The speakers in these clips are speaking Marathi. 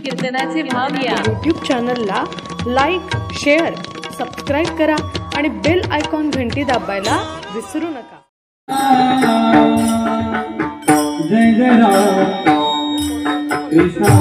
कीर्तनाचे भाव या यूट्यूब चॅनलला लाईक, शेअर, सबस्क्राईब करा आणि बेल आयकॉन घंटी दाबायला विसरू नका. जय जय राम कृष्ण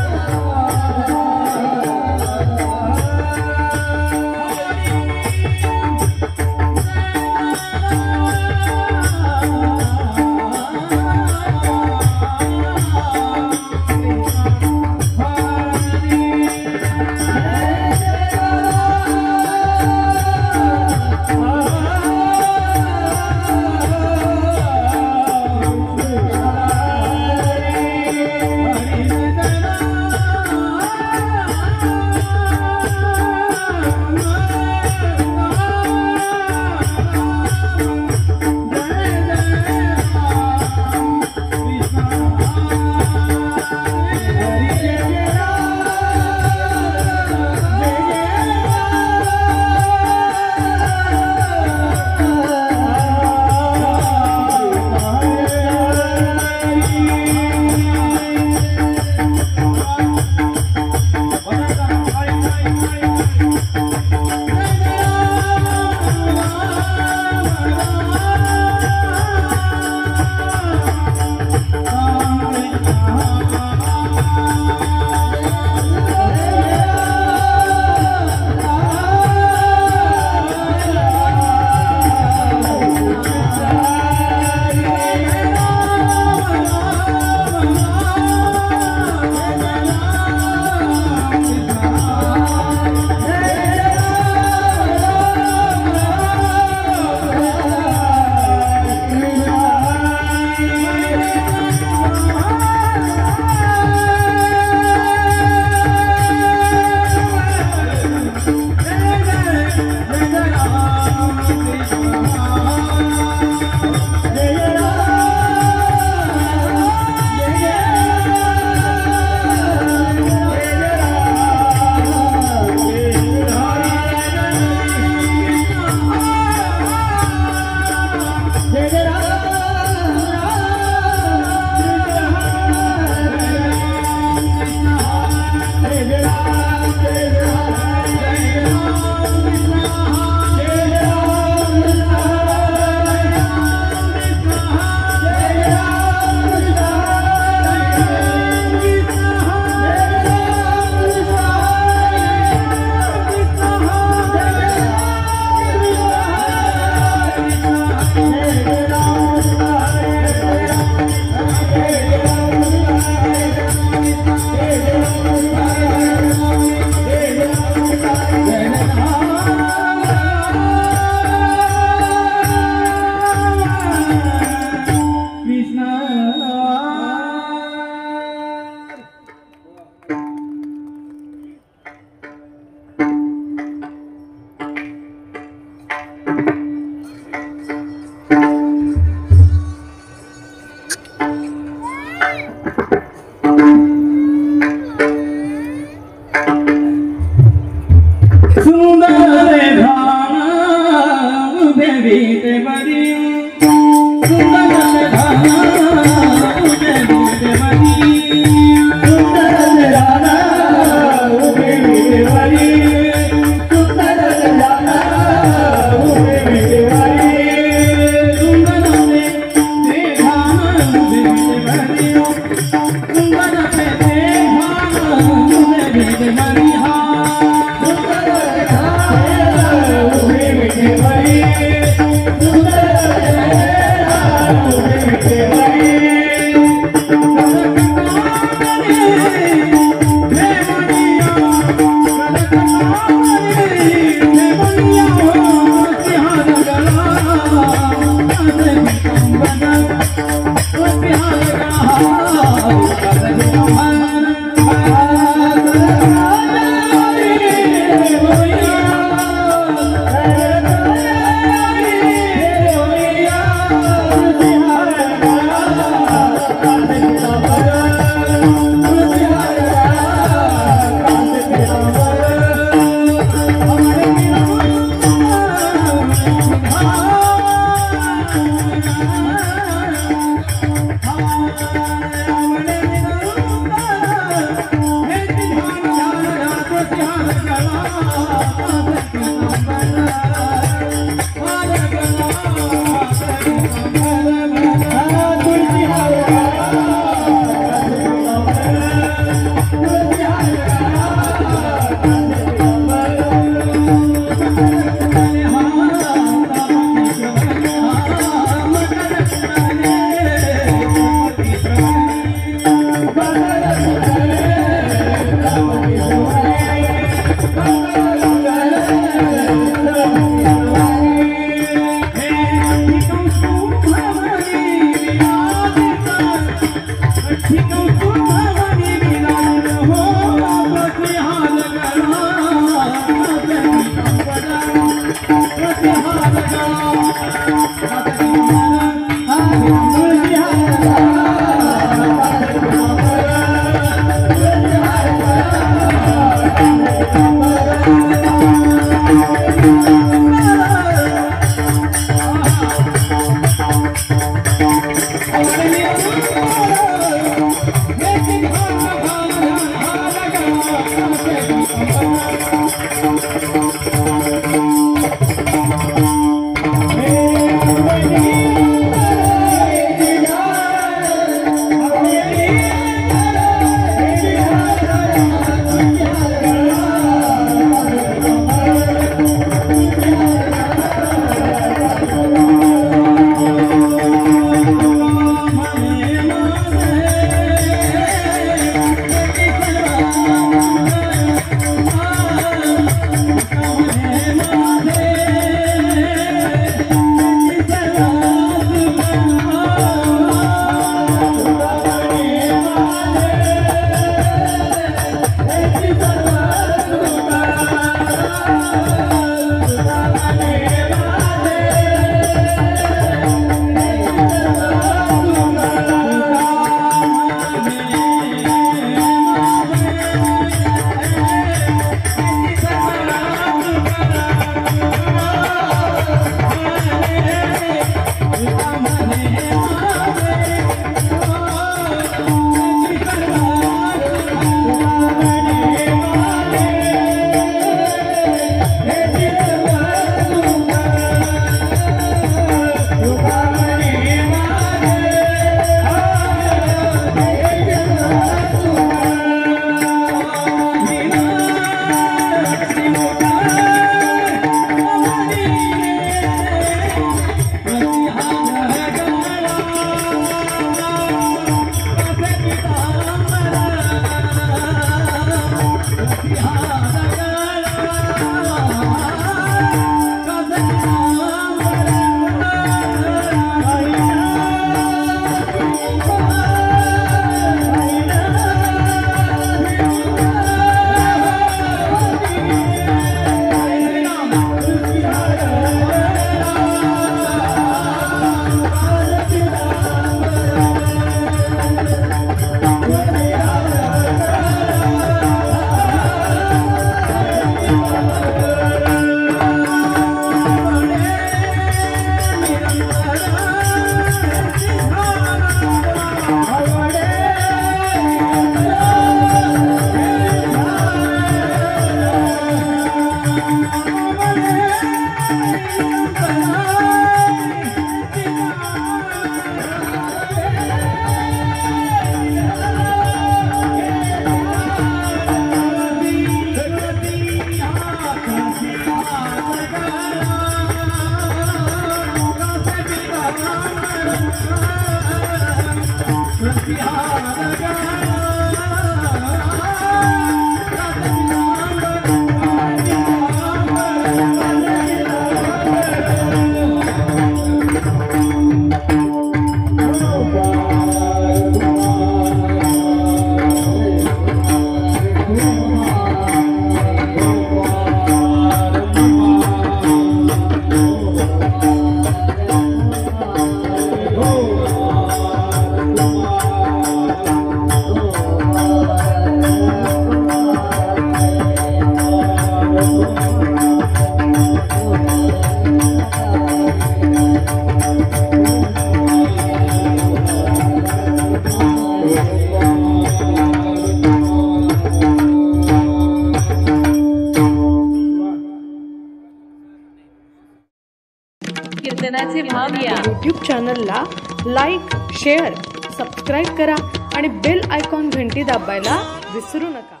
कीर्तनाचे भाव या यूट्यूब चॅनलला लाईक, शेअर, सबस्क्राईब करा आणि बेल आयकॉन घंटी दाबायला विसरू नका.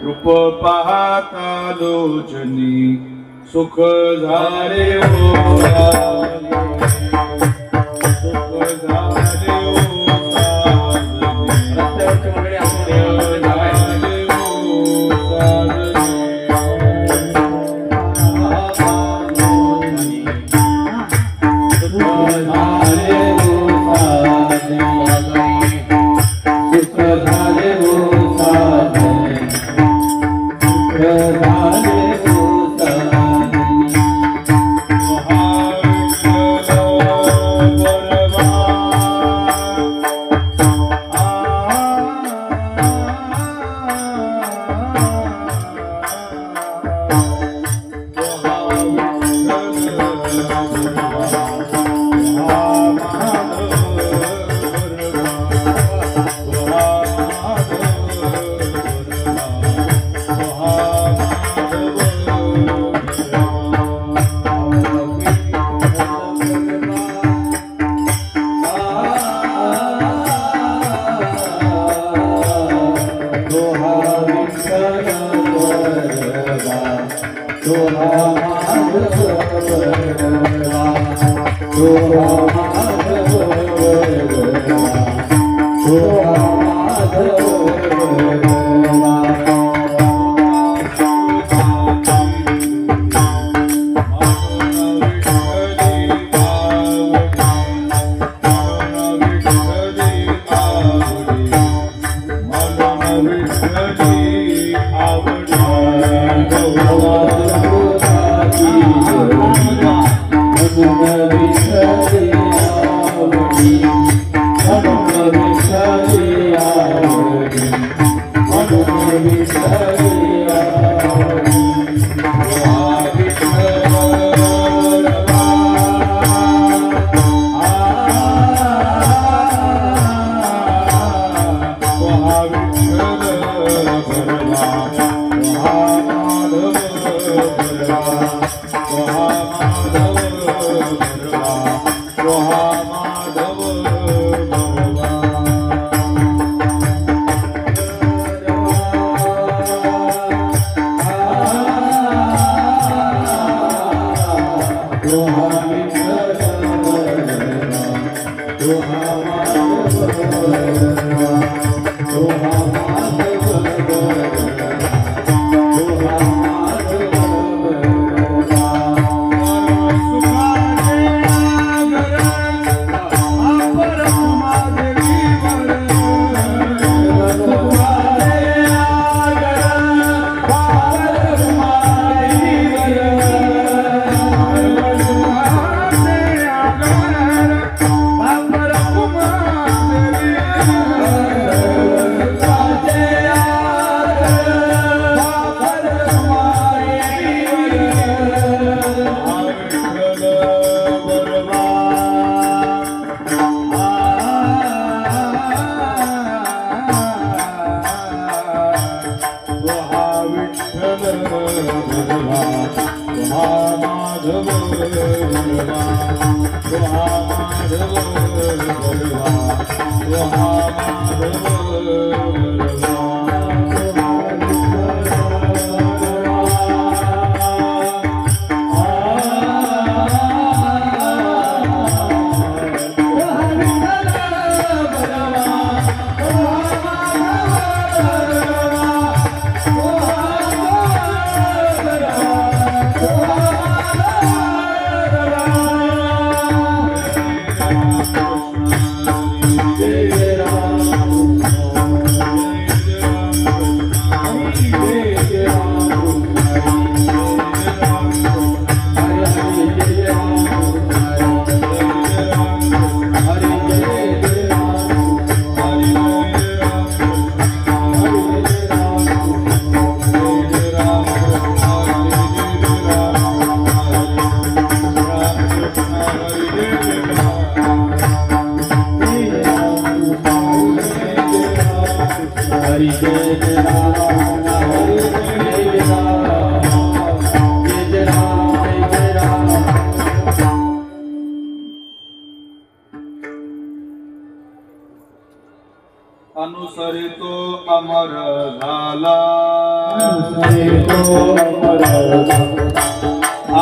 रूप पाहता लोचनी सुख झाले हो सुख झाले हो विठ्ठल भगवा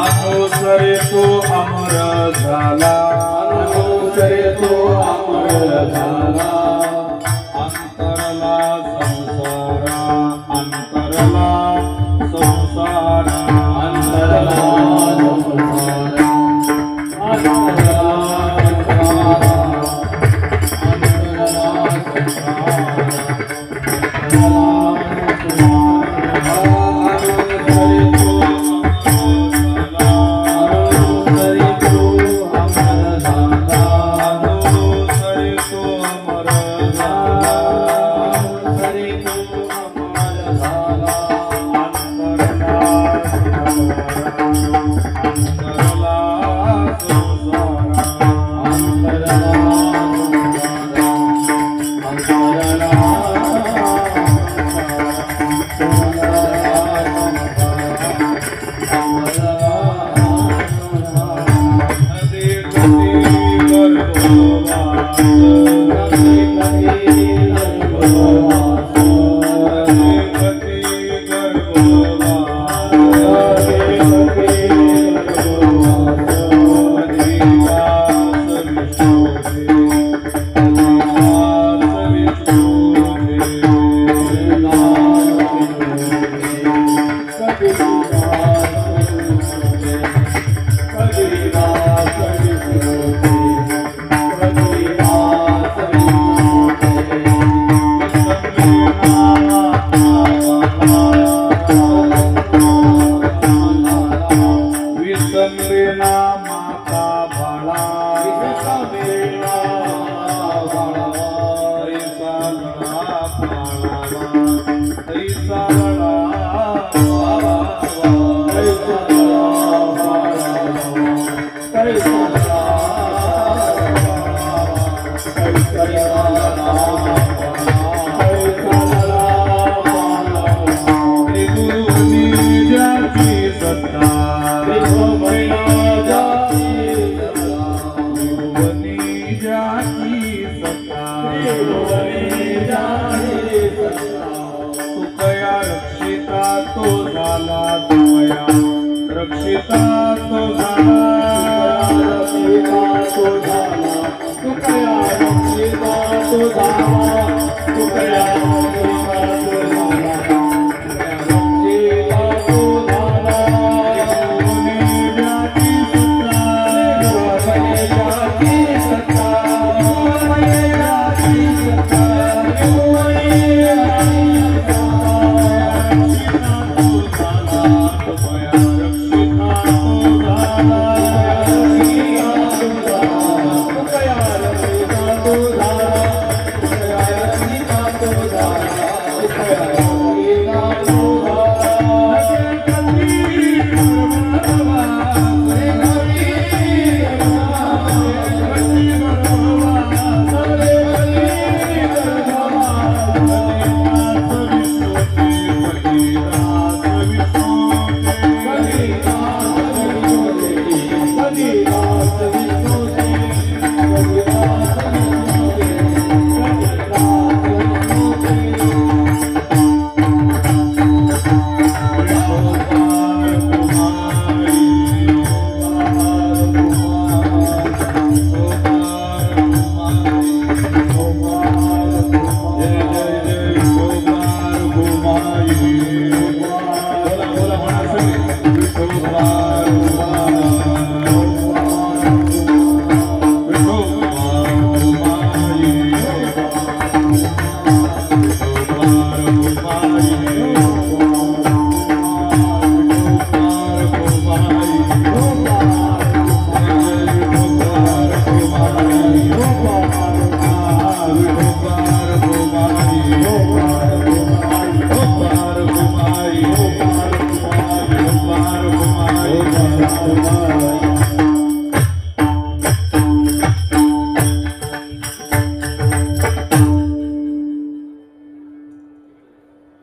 अनुसरितो अमर झाला, अनुसरितो अमर झाला, अंतरला संसारा, अंतरला संसारा,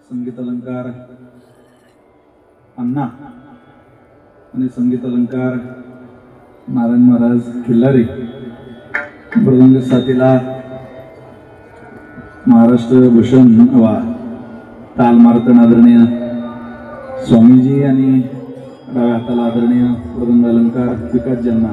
संगीत अलंकार अण्णा आणि संगीत अलंकार नारायण महाराज खिल्लारी. मृदंग साथीला महाराष्ट्र भूषण वा ताल मार्तन आदरणीय स्वामीजी आणि डाव्या हाताला आदरणीय मृदंग अलंकार विकास ज्यांना.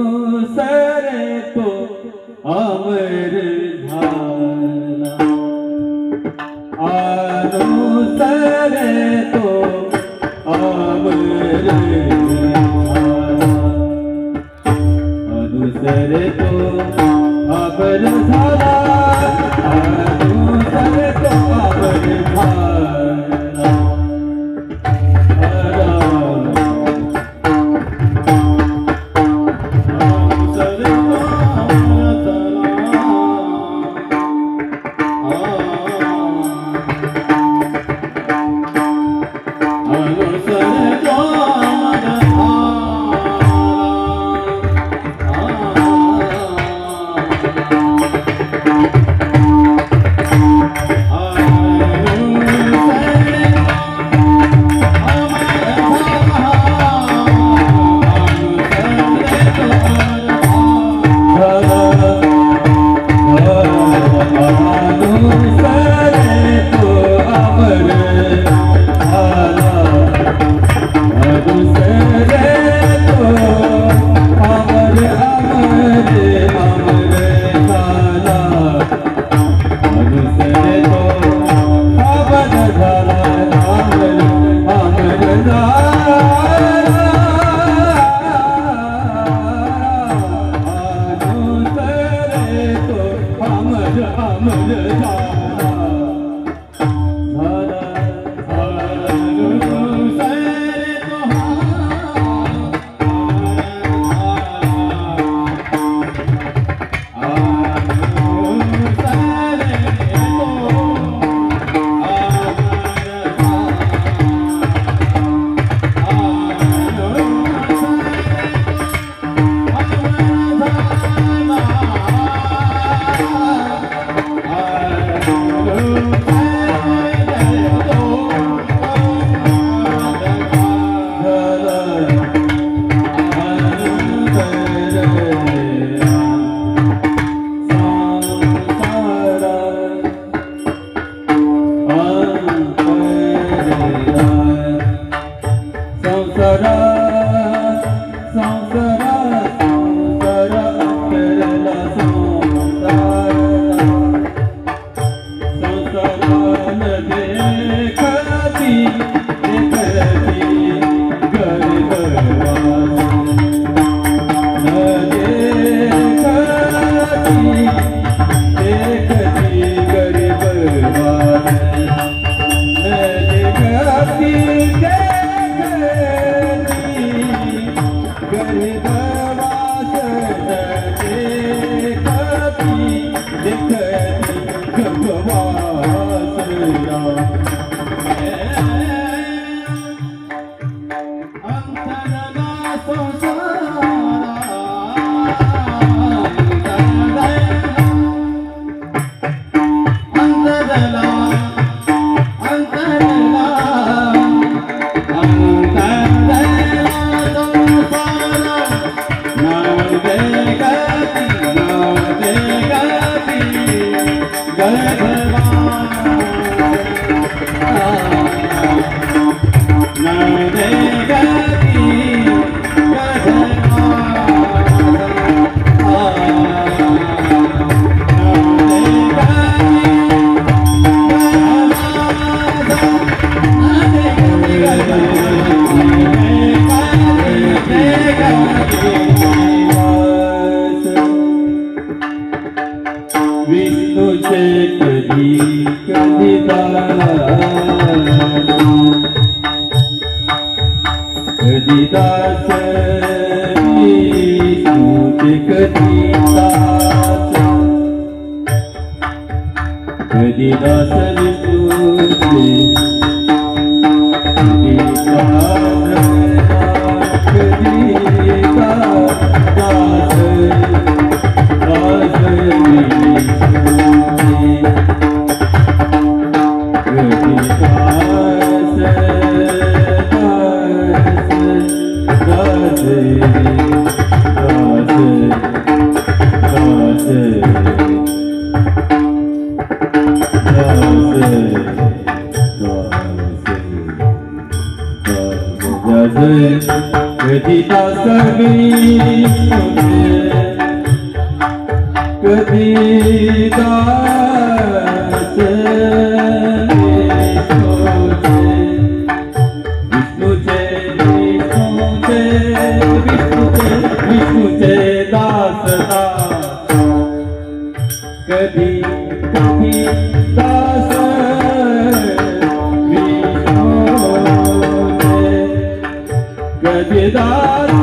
अनुसरे तो अमर झाला, अनुसरे तो अमर झाला, अनुसरे तो अमर झाला, अनुसरे तो अमर झाला. संसारा संसारा संसारा अंतरला संसार संसारान देखती देखती गर्भवास न देखती गर्भवास न देखती गर्भवास न देखती गर्भवास अंतरला विष्णूचे कधी कधी दास विष्णूचे कधी दास कधी दास विष्णूचे कधी दास कधी दास दास कधी दास कधी दास विष्णूचे विष्णूचे विष्णूचे विष्णूचे दास दास कधी कधी दास विष्णूचे कधी दास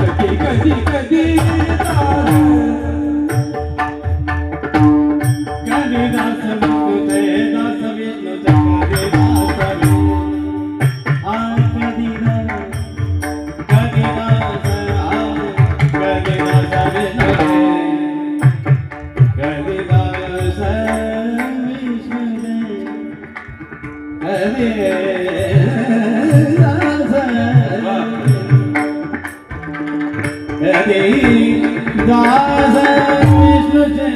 कधी कधी कधी कधी दास विष्णुचे दास विष्णुचे कधी दास कधी दास कधी दास विष्णुचे कधी दास विष्णुचे कधी दास विष्णुचे कधी दास विष्णुचे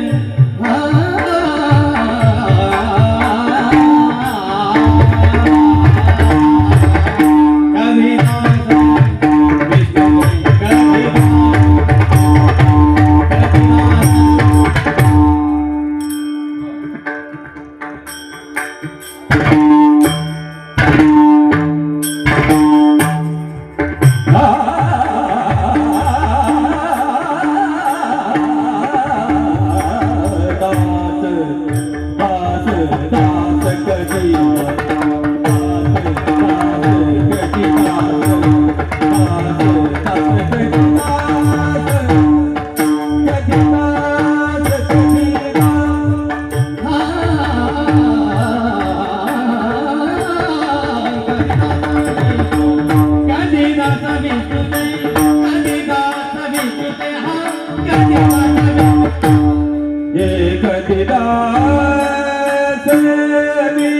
कधी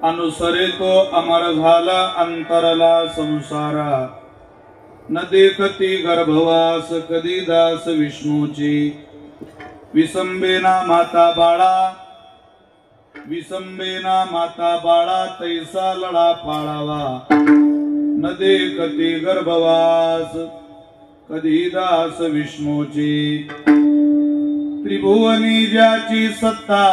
अनुसरे तो अमर झाला अंतरला संसारा न देखती गर्भवास कधी दास विष्णूची विसंबेना माता बाळा विसंबेना माता बाळा तैसा लढा पाळावा न देखती गर्भवास कधी दास विष्णूची त्रिभुवनी ज्याची सत्ता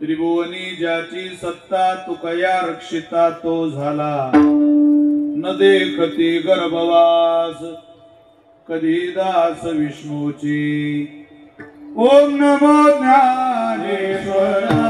त्रिभुवनी ज्याची सत्ता तुकया रक्षिता तो झाला न देखती गर्भवास कधी दास विष्णूची ओम नमो ज्ञानेश्वरा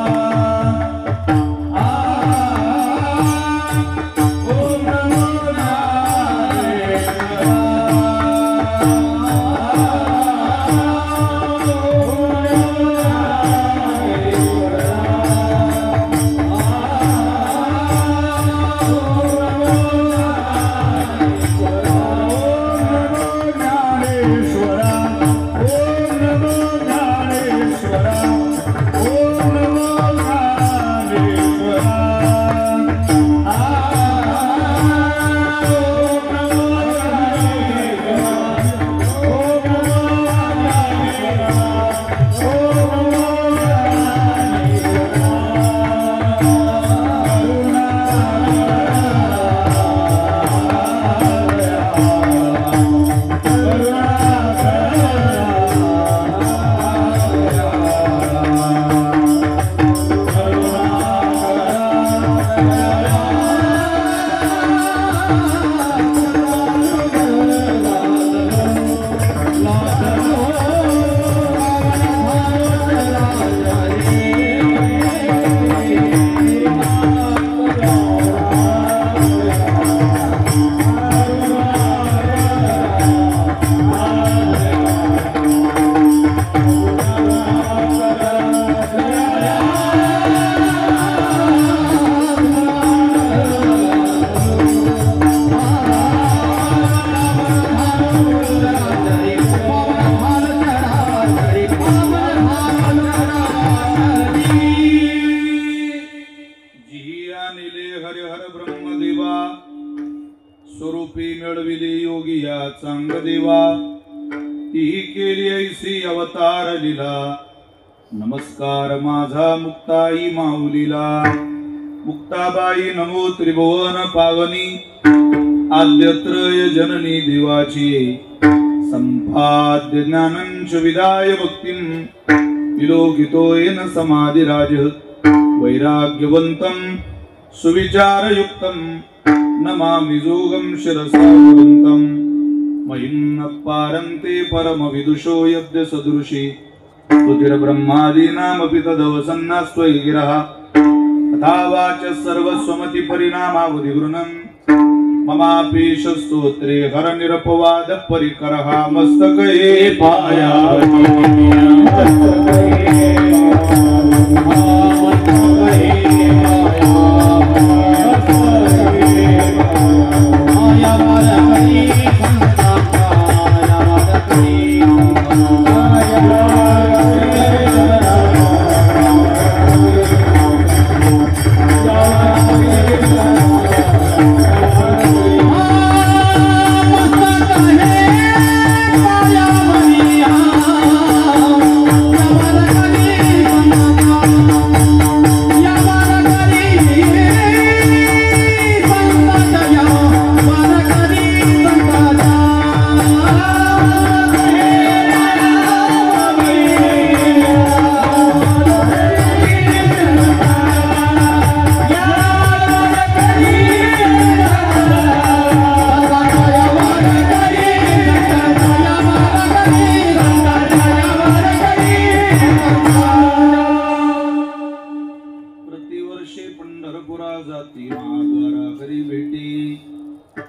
स्वरूपी मिळविली योगी या चांग देवा ती केली ऐसी अवतार लीला नमस्कार माझा मुक्ताई माऊलीला मुक्ताबाई नमो त्रिभुवन पावनी आद्यत्रय जननी देवाची संपाद्य ज्ञानंच विदाय भक्तिं विलोकितो येन समाधिराज वैराग्यवंतं सुविचारयुक्तं नमामि जोगं शिरसा वदन्तं महिम्न पारन्ते परमविदुषो यद्य सदृशी बुद्धिर्ब्रह्मादीनामपि तदवसन्नास्त्वयि गिरः तथा वाच सर्वस्वमति परिणामावधिगृणम् ममापीश स्तोत्रे हर निरपवाद परिकरः मस्तके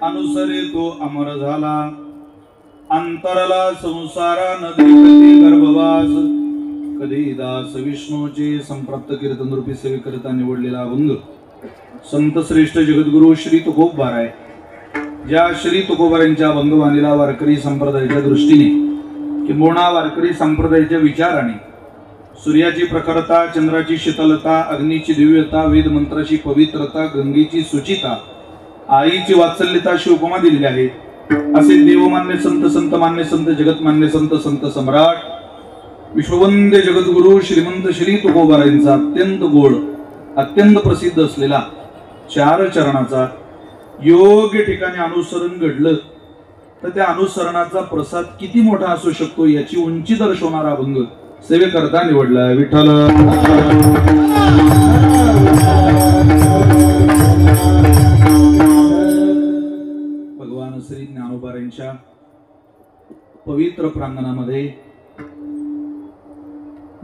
अनुसरे तो अमर झाला अंतरला संसारा नदी कधी गर्भवास कधी दास विष्णूचे संप्राप्त कीर्तन रूपी सेवेकरिता निवडलेला अभंग संत श्रेष्ठ जगद्गुरु श्री तुकोबाराय ज्या श्री तुकोबारांच्या अभंगवाणीला वारकरी संप्रदायाच्या दृष्टीने किंबहुना वारकरी संप्रदायाच्या विचाराने सूर्याची प्रखरता, चंद्राची शीतलता, अग्नीची दिव्यता, वेद मंत्राची पवित्रता, गंगेची सुचिता, आईची वात्सल्यता अशी उपमा दिलेली आहे. असे देवमान्य संत, संत मान्य संत, जगतमान्य संत, संत सम्राट, विश्ववंद्य जगद्गुरु श्रीमंत श्री तुकोबारायांचा अत्यंत गोड, अत्यंत प्रसिद्ध असलेला 4 चरणाचा योग्य ठिकाणी अनुसरण घडलं तर त्या अनुसरणाचा प्रसाद किती मोठा असू शकतो याची उंची दर्शवणारा अभंग सेवेकरता निवडला. विठ्ठल भगवान श्री ज्ञानोबारांच्या पवित्र प्रांगणामध्ये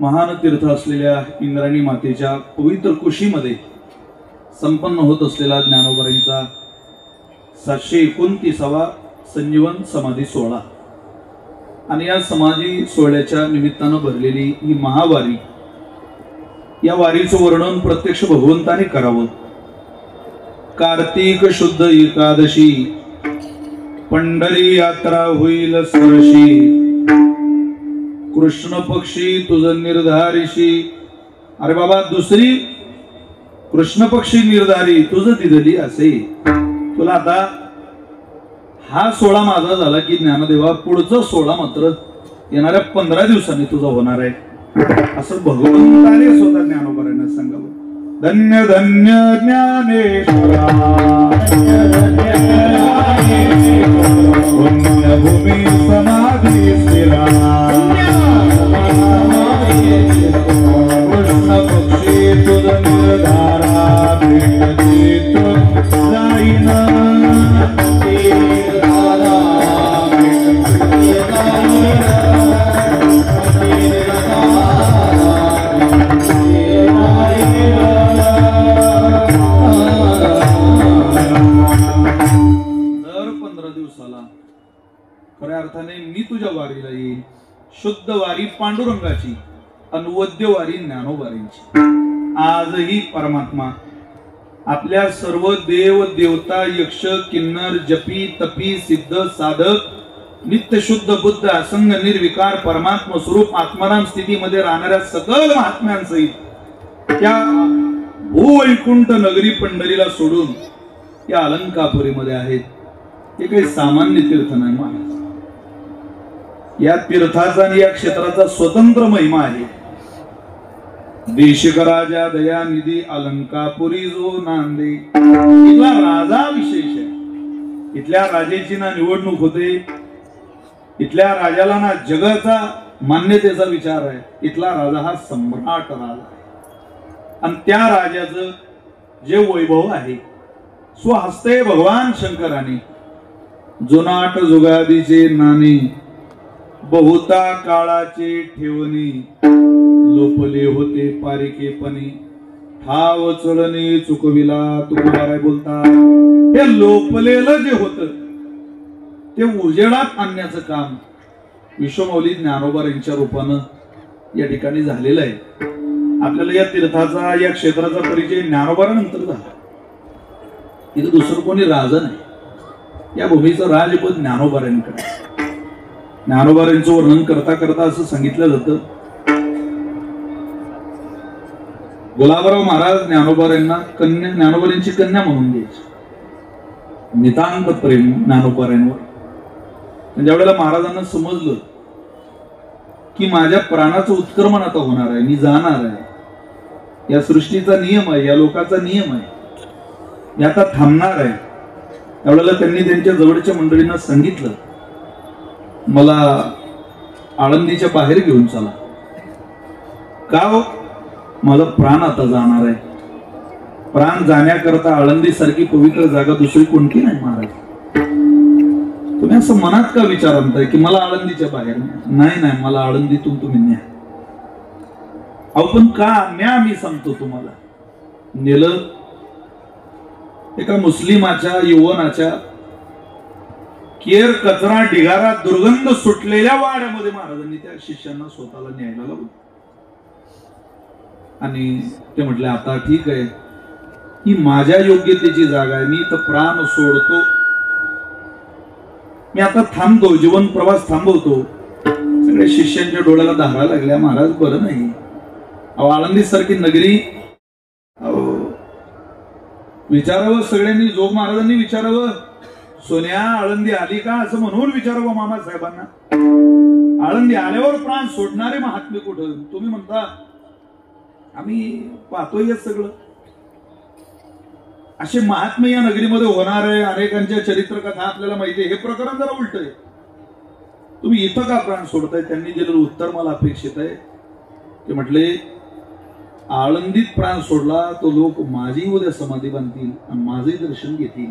महान तीर्थ असलेल्या इंद्राणी मातेच्या पवित्र कुशीमध्ये संपन्न होत असलेला ज्ञानोबारांचा 729वा संजीवन समाधी सोहळा आणि या समाधी सोहळ्याच्या निमित्तानं भरलेली ही महावारी, या वारीचं वर्णन प्रत्यक्ष भगवंताने करावं. कार्तिक शुद्ध एकादशी पंढरी यात्रा होईल सरशी, कृष्ण पक्षी तुझ निर्धारीशी. अरे बाबा, दुसरी कृष्ण पक्षी निर्धारी तुझ तिथली असे. तुला आता हा सोहळा माझा झाला की ज्ञानदेवा पुढचा सोहळा मात्र येणाऱ्या 15 दिवसांनी तुझा होणार आहे, असं भगवंताने स्वतः ज्ञानोबारांना सांगावं. धन्य धन्य ज्ञानेश्वरा, पुण्यभूमी समाधी स्थिरा, कृष्ण पक्षी तुझ निर्धारा, भेटती जाईना खऱ्या अर्थाने मी तुझ्या वारीला येईल. शुद्ध वारी पांडुरंगाची, अनवद्य वारी ज्ञानोबारांची. आजही परमात्मा आपल्या सर्व देव देवता, यक्ष किन्नर, जपी तपी, सिद्ध साधक, नित्य शुद्ध बुद्ध, असंग निर्विकार परमात्मा स्वरूप आत्माराम स्थितीमध्ये राहणाऱ्या सकल महात्म्यांसहित त्या भूवैकुंठ नगरी पंढरीला सोडून या अलंकापुरीमध्ये आहेत. हे काही सामान्य तीर्थ नाही महाराज. या तीर्थाचा आणि या क्षेत्राचा स्वतंत्र महिमा आहे. देशिक राजा दयानिधी अलंकापुरी जो नांदे. इथला राजा विशेष आहे. इथल्या राजाची ना निवडणूक होते, इथल्या राजाला ना जगाचा मान्यतेचा विचार आहे. इथला राजा हा सम्राट राजा आहे आणि त्या राजाचं जे वैभव आहे स्वहस्ते भगवान शंकराने जुनाट जुगादीचे नाणे, बहुता काळाचे ठेवणे, लोपले होते पारिकेपणे, ठाव चढणे चुकविला तुकोबाराय बोलतात. हे लोपलेलं जे होतं ते उजेडात आणण्याचं काम विश्वमौली ज्ञानोबा यांच्या रूपानं या ठिकाणी झालेलं आहे. आपल्याला या तीर्थाचा, या क्षेत्राचा परिचय ज्ञानोबानंतर झाला. इथं दुसरं कोणी राजा नाही. या भूमीचं राजपद ज्ञानोबारांकडे. ज्ञानोबारांचं वर्णन करता करता असं सांगितलं जातं, गुलाबराव महाराज ज्ञानोबारांना कन्या, ज्ञानोबारांची कन्या म्हणून द्यायची. नितांत प्रेम ज्ञानोबारांवर. ज्या वेळेला महाराजांना समजलं की माझ्या प्राणाचं उत्क्रमण आता होणार आहे, मी जाणार आहे, या सृष्टीचा नियम आहे, या लोकाचा नियम आहे, मी आता थांबणार आहे, त्यावेळेला त्यांनी त्यांच्या जवळच्या मंडळींना सांगितलं, मला आळंदीच्या बाहेर घेऊन चला. का हो? माझा प्राण आता जाणार आहे. प्राण जाण्याकरता आळंदी सारखी पवित्र जागा दुसरी कोणती नाही महाराज. तुम्ही असं मनात का विचार आणताय की मला आळंदीच्या बाहेर नाही? नाही, मला आळंदीतून तुम्ही न्या. अहो पण का न्या? मी सांगतो तुम्हाला. नेलं एका मुस्लिमाच्या यौवनाच्या केर कचरा ढिगारा दुर्गंध सुटलेल्या वाड्यामध्ये महाराजांनी त्या शिष्यांना स्वतःला न्यायला लावलं. आणि ते म्हटले आता ठीक आहे, ही माझ्या योग्यतेची जागा आहे, मी तर प्राण सोडतो, मी आता थांबतो, जीवन प्रवास थांबवतो. सगळ्या शिष्यांच्या डोळ्याला धारा लागल्या, महाराज बरं नाही, आळंदी सारखी नगरी विचारावं सगळ्यांनी, जोग महाराजांनी विचारावं, सोन्या आळंदी आली का असं म्हणून विचारावं मामा साहेबांना. आळंदी आल्यावर प्राण सोडणारे महात्मे कुठं? तुम्ही म्हणता आम्ही पाहतोय सगळं. असे महात्मे या नगरीमध्ये होणार आहे. अनेकांच्या चरित्र कथा आपल्याला माहिती आहे. हे प्रकरण जरा उलट आहे. तुम्ही इथं का प्राण सोडताय? त्यांनी दिलेलं उत्तर मला अपेक्षित आहे. ते म्हटले आळंदीत प्राण सोडला तो लोक माझी उद्या समाधी बांधतील आणि माझे दर्शन घेतील.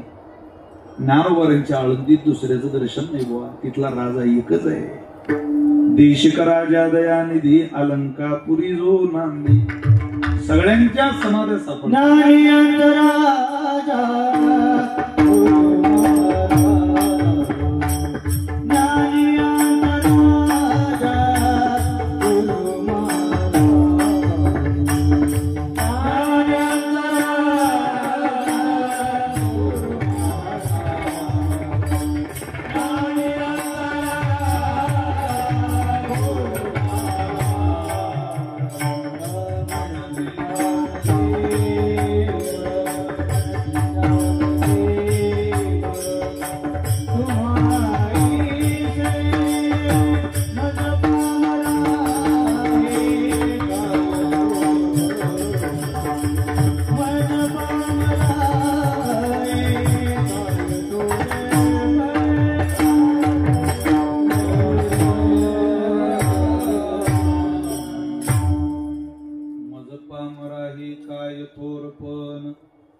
ज्ञानोबारांच्या आळंदीत दुसऱ्याचं दर्शन नाही बुवा. तिथला राजा एकच आहे. देशिक राजा दयानिधी अलंकापुरी जो नांदी. सगळ्यांच्या समाध्या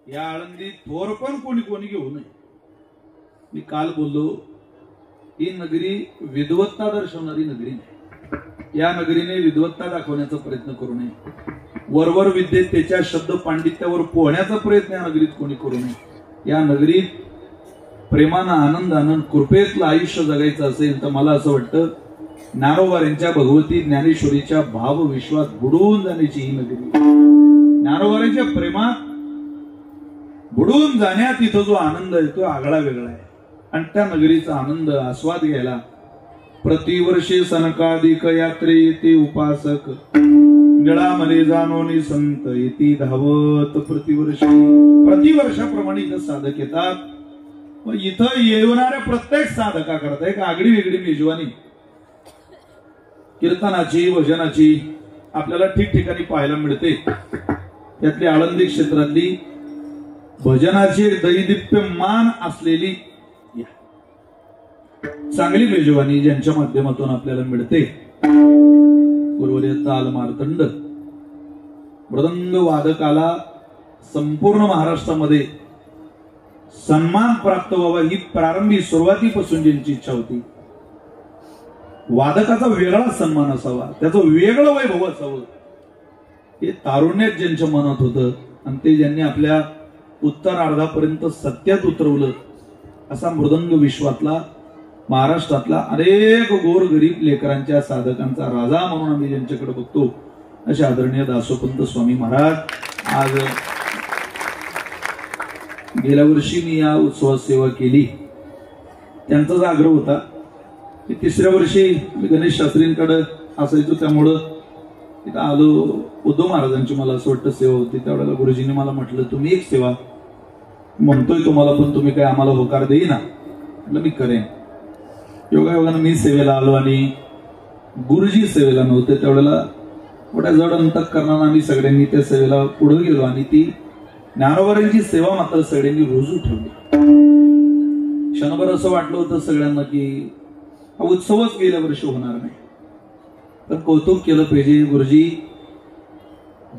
या आळंदीत थोरपण कोणी कोणी घेऊ नये. मी काल बोललो ही नगरी विद्वत्ता दर्शवणारी नगरी नाही. या नगरीने विद्वत्ता दाखवण्याचा प्रयत्न करू नये. वरवर विद्येत त्याच्या शब्द पांडित्यावर पोहण्याचा प्रयत्न या नगरीत कोणी करू नये. या नगरीत प्रेमानं आनंदानं कृपेतलं आयुष्य जगायचं असेल तर मला असं वाटतं ज्ञानोबारांच्या भगवती ज्ञानेश्वरीच्या भाव विश्वास बुडून जाण्याची ही नगरी. ज्ञानोबारांच्या प्रेमात बुडून जाण्यात इथं जो आनंद आहे तो आगळा वेगळा आहे. आणि त्या नगरीचा आनंद आस्वाद घ्यायला प्रतिवर्षी सनकाधिक यात्रे येते उपासक निळामले जाणोनी संत येती धावत. प्रतिवर्षाप्रमाणे इथं साधक येतात. मग इथं येणाऱ्या प्रत्येक साधका करता एक आगळी वेगळी मेजवानी कीर्तनाची भजनाची आपल्याला ठिकठिकाणी पाहायला मिळते. त्यातली आळंदी क्षेत्रातली भजनाची दैदिप्यमान असलेली चांगली मेजवानी ज्यांच्या माध्यमातून आपल्याला मिळते. गुरुवर्य ताल मार्तंड मृदंग वादकाला संपूर्ण महाराष्ट्रामध्ये सन्मान प्राप्त व्हावा ही प्रारंभी सुरुवातीपासून ज्यांची इच्छा होती. वादकाचा वेगळा सन्मान असावा, त्याचं वेगळं वैभव असावं हे तारुण्यात ज्यांच्या मनात होतं आणि ते ज्यांनी आपल्या उत्तरार्धापर्यंत सत्यात उतरवलं असा मृदंग विश्वातला महाराष्ट्रातला अनेक गोरगरीब लेकरांच्या साधकांचा राजा म्हणून आम्ही ज्यांच्याकडे बघतो असे आदरणीय दासोपंत स्वामी महाराज. आज गेल्या वर्षी मी या उत्सवात सेवा केली. त्यांचाच आग्रह होता की तिसऱ्या वर्षी मी गणेश शास्त्रींकडे असायचो त्यामुळं तिथं आलो. उद्धव महाराजांची मला असं वाटतं सेवा होती. त्यावेळेला गुरुजींनी मला म्हटलं तुम्ही एक सेवा म्हणतोय तुम्हाला पण तुम्ही काय आम्हाला होकार देईना. म्हटलं मी करेन. योगायोगानं मी सेवेला आलो आणि गुरुजी सेवेला नव्हते. त्यावेळेला मोठ्या जड अंतःकरणानं आम्ही सगळ्यांनी त्या सेवेला पुढे गेलो आणि ती ज्ञानोबारांची सेवा मात्र सगळ्यांनी रुजू ठेवली. क्षणभर असं वाटलं होतं सगळ्यांना की हा उत्सवच गेल्या वर्षी होणार नाही. तर कौतुक केलं पाहिजे. गुरुजी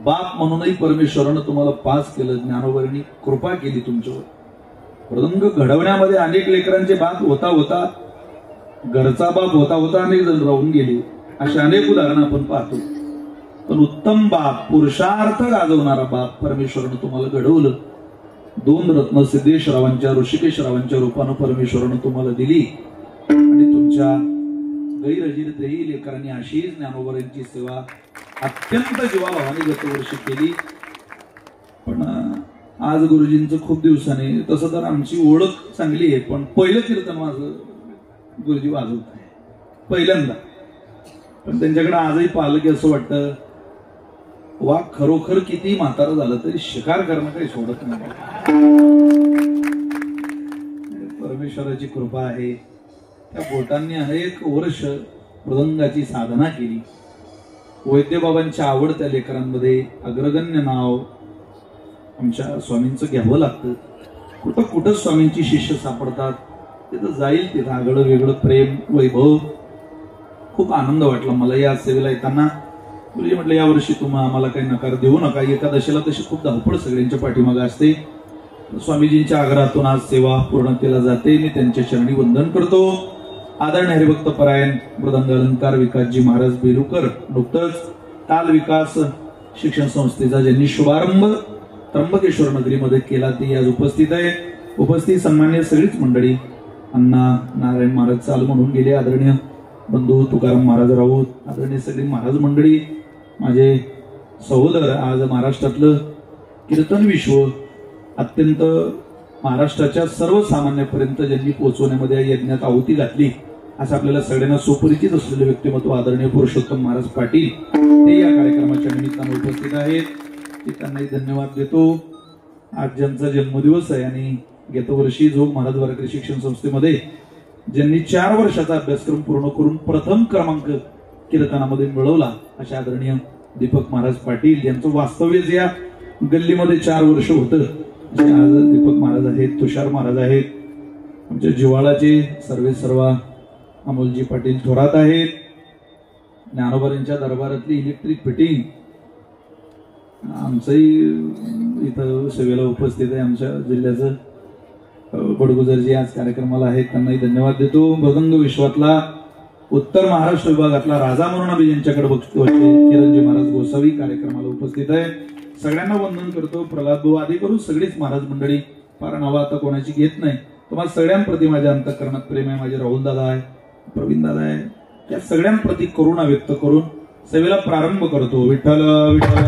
बाप म्हणूनही परमेश्वरानं तुम्हाला पास केलं. ज्ञानोबारांनी कृपा केली तुमच्यावर. मृदंग घडवण्यामध्ये अनेक लेकरांचे बाप होता होता घरचा बाप होता होता अनेक जण राहून गेले. असे अनेक उदाहरणं आपण पाहतो. पण उत्तम बाप पुरुषार्थ गाजवणारा बाप परमेश्वरानं तुम्हाला घडवलं. 2 रत्न सिद्धेश्वरावांच्या ऋषिकेशरावांच्या रूपानं परमेश्वरानं तुम्हाला दिली आणि तुमच्या गैरहजेरीतही लेकरांनी अशीच ज्ञानोबारांची सेवा अत्यंत जीवाभावाने गतवर्षी केली. पण आज गुरुजींचं खूप दिवसाने तसं तर आमची ओळख चांगली आहे पण पहिलं कीर्तन माझं गुरुजी वाजवत आहे पहिल्यांदा. पण त्यांच्याकडे आजही पाहिलं की असं वाटतं वाघ खरोखर किती म्हातारा झालं तरी शिकार करणं काही सोडत नाही. परमेश्वराची कृपा आहे. त्या बोटांनी अनेक वर्ष मृदंगाची साधना केली. वैद्यबाबांची आवड त्या लेकरांमध्ये. अग्रगण्य नाव आमच्या स्वामींचं घ्यावं लागतं. कुठं कुठं स्वामींची शिष्य सापडतात, तिथं जाईल तिथं आगळं वेगळं प्रेम वैभव. खूप आनंद वाटला मला या सेवेला येताना. गुरुजी म्हटलं यावर्षी तुम्ही आम्हाला काही नकार देऊ नका. एकादशीला तशी खूप धावपळ सगळ्यांच्या पाठीमागे असते. स्वामीजींच्या आग्रहातून आज सेवा पूर्णतेला जाते. मी त्यांच्या चरणी वंदन करतो. आदरणीय हरिभक्त परायण मृदंग अलंकार विकासजी महाराज बेलुकर नुकतंच ताल विकास शिक्षण संस्थेचा ज्यांनी शुभारंभ त्र्यंबकेश्वर नगरीमध्ये केला ते आज उपस्थित आहे. उपस्थित सन्मान्य सगळीच मंडळी. अण्णा नारायण महाराज चाल म्हणून गेले. आदरणीय बंधू तुकाराम महाराज राऊत, आदरणीय सगळी महाराज मंडळी, माझे सहोदर. आज महाराष्ट्रातलं कीर्तन विश्व अत्यंत महाराष्ट्राच्या सर्वसामान्यापर्यंत ज्यांनी पोहोचवण्यामध्ये या यज्ञात आहुती घातली असं आपल्याला सगळ्यांना सुपरिचित असलेले व्यक्तिमत्व आदरणीय पुरुषोत्तम महाराज पाटील ते या कार्यक्रमाच्या निमित्तानं उपस्थित आहेत. मी त्यांनाही धन्यवाद देतो. आज ज्यांचा जन्मदिवस आहे आणि गतवर्षी जोग महाराज वारकरी शिक्षण संस्थेमध्ये ज्यांनी 4 वर्षाचा अभ्यासक्रम पूर्ण करून प्रथम क्रमांक कीर्तनामध्ये मिळवला अशा आदरणीय दीपक महाराज पाटील यांचं वास्तव्यच या गल्लीमध्ये 4 वर्ष होतं. आज दीपक महाराज आहेत, तुषार महाराज आहेत, आमच्या जिव्हाळाचे सर्वेसर्वा अमोलजी पाटील थोरात आहेत. ज्ञानोबांच्या दरबारातली इलेक्ट्रिक फिटिंग आमचंही इथं सेवेला उपस्थित आहे. आमच्या जिल्ह्याचं बडगुजरजी आज कार्यक्रमाला आहेत, त्यांनाही धन्यवाद देतो. मृदंग विश्वातला उत्तर महाराष्ट्र विभागातला राजा म्हणून आम्ही ज्यांच्याकडे बघतो किरणजी महाराज गोसावी कार्यक्रमाला उपस्थित आहे. सगळ्यांना वंदन करतो. प्रल्हाद भाऊ आदी करून सगळीच महाराज मंडळी. फार नावं आता कोणाची घेत नाही. तुम्हाला सगळ्यांप्रती माझ्या अंतःकरणात प्रेम आहे. माझे राहुल दादा आहे, प्रवीण दादा आहे, त्या सगळ्यांप्रती करुणा व्यक्त करून सेवेला प्रारंभ करतो. विठ्ठल विठ्ठल.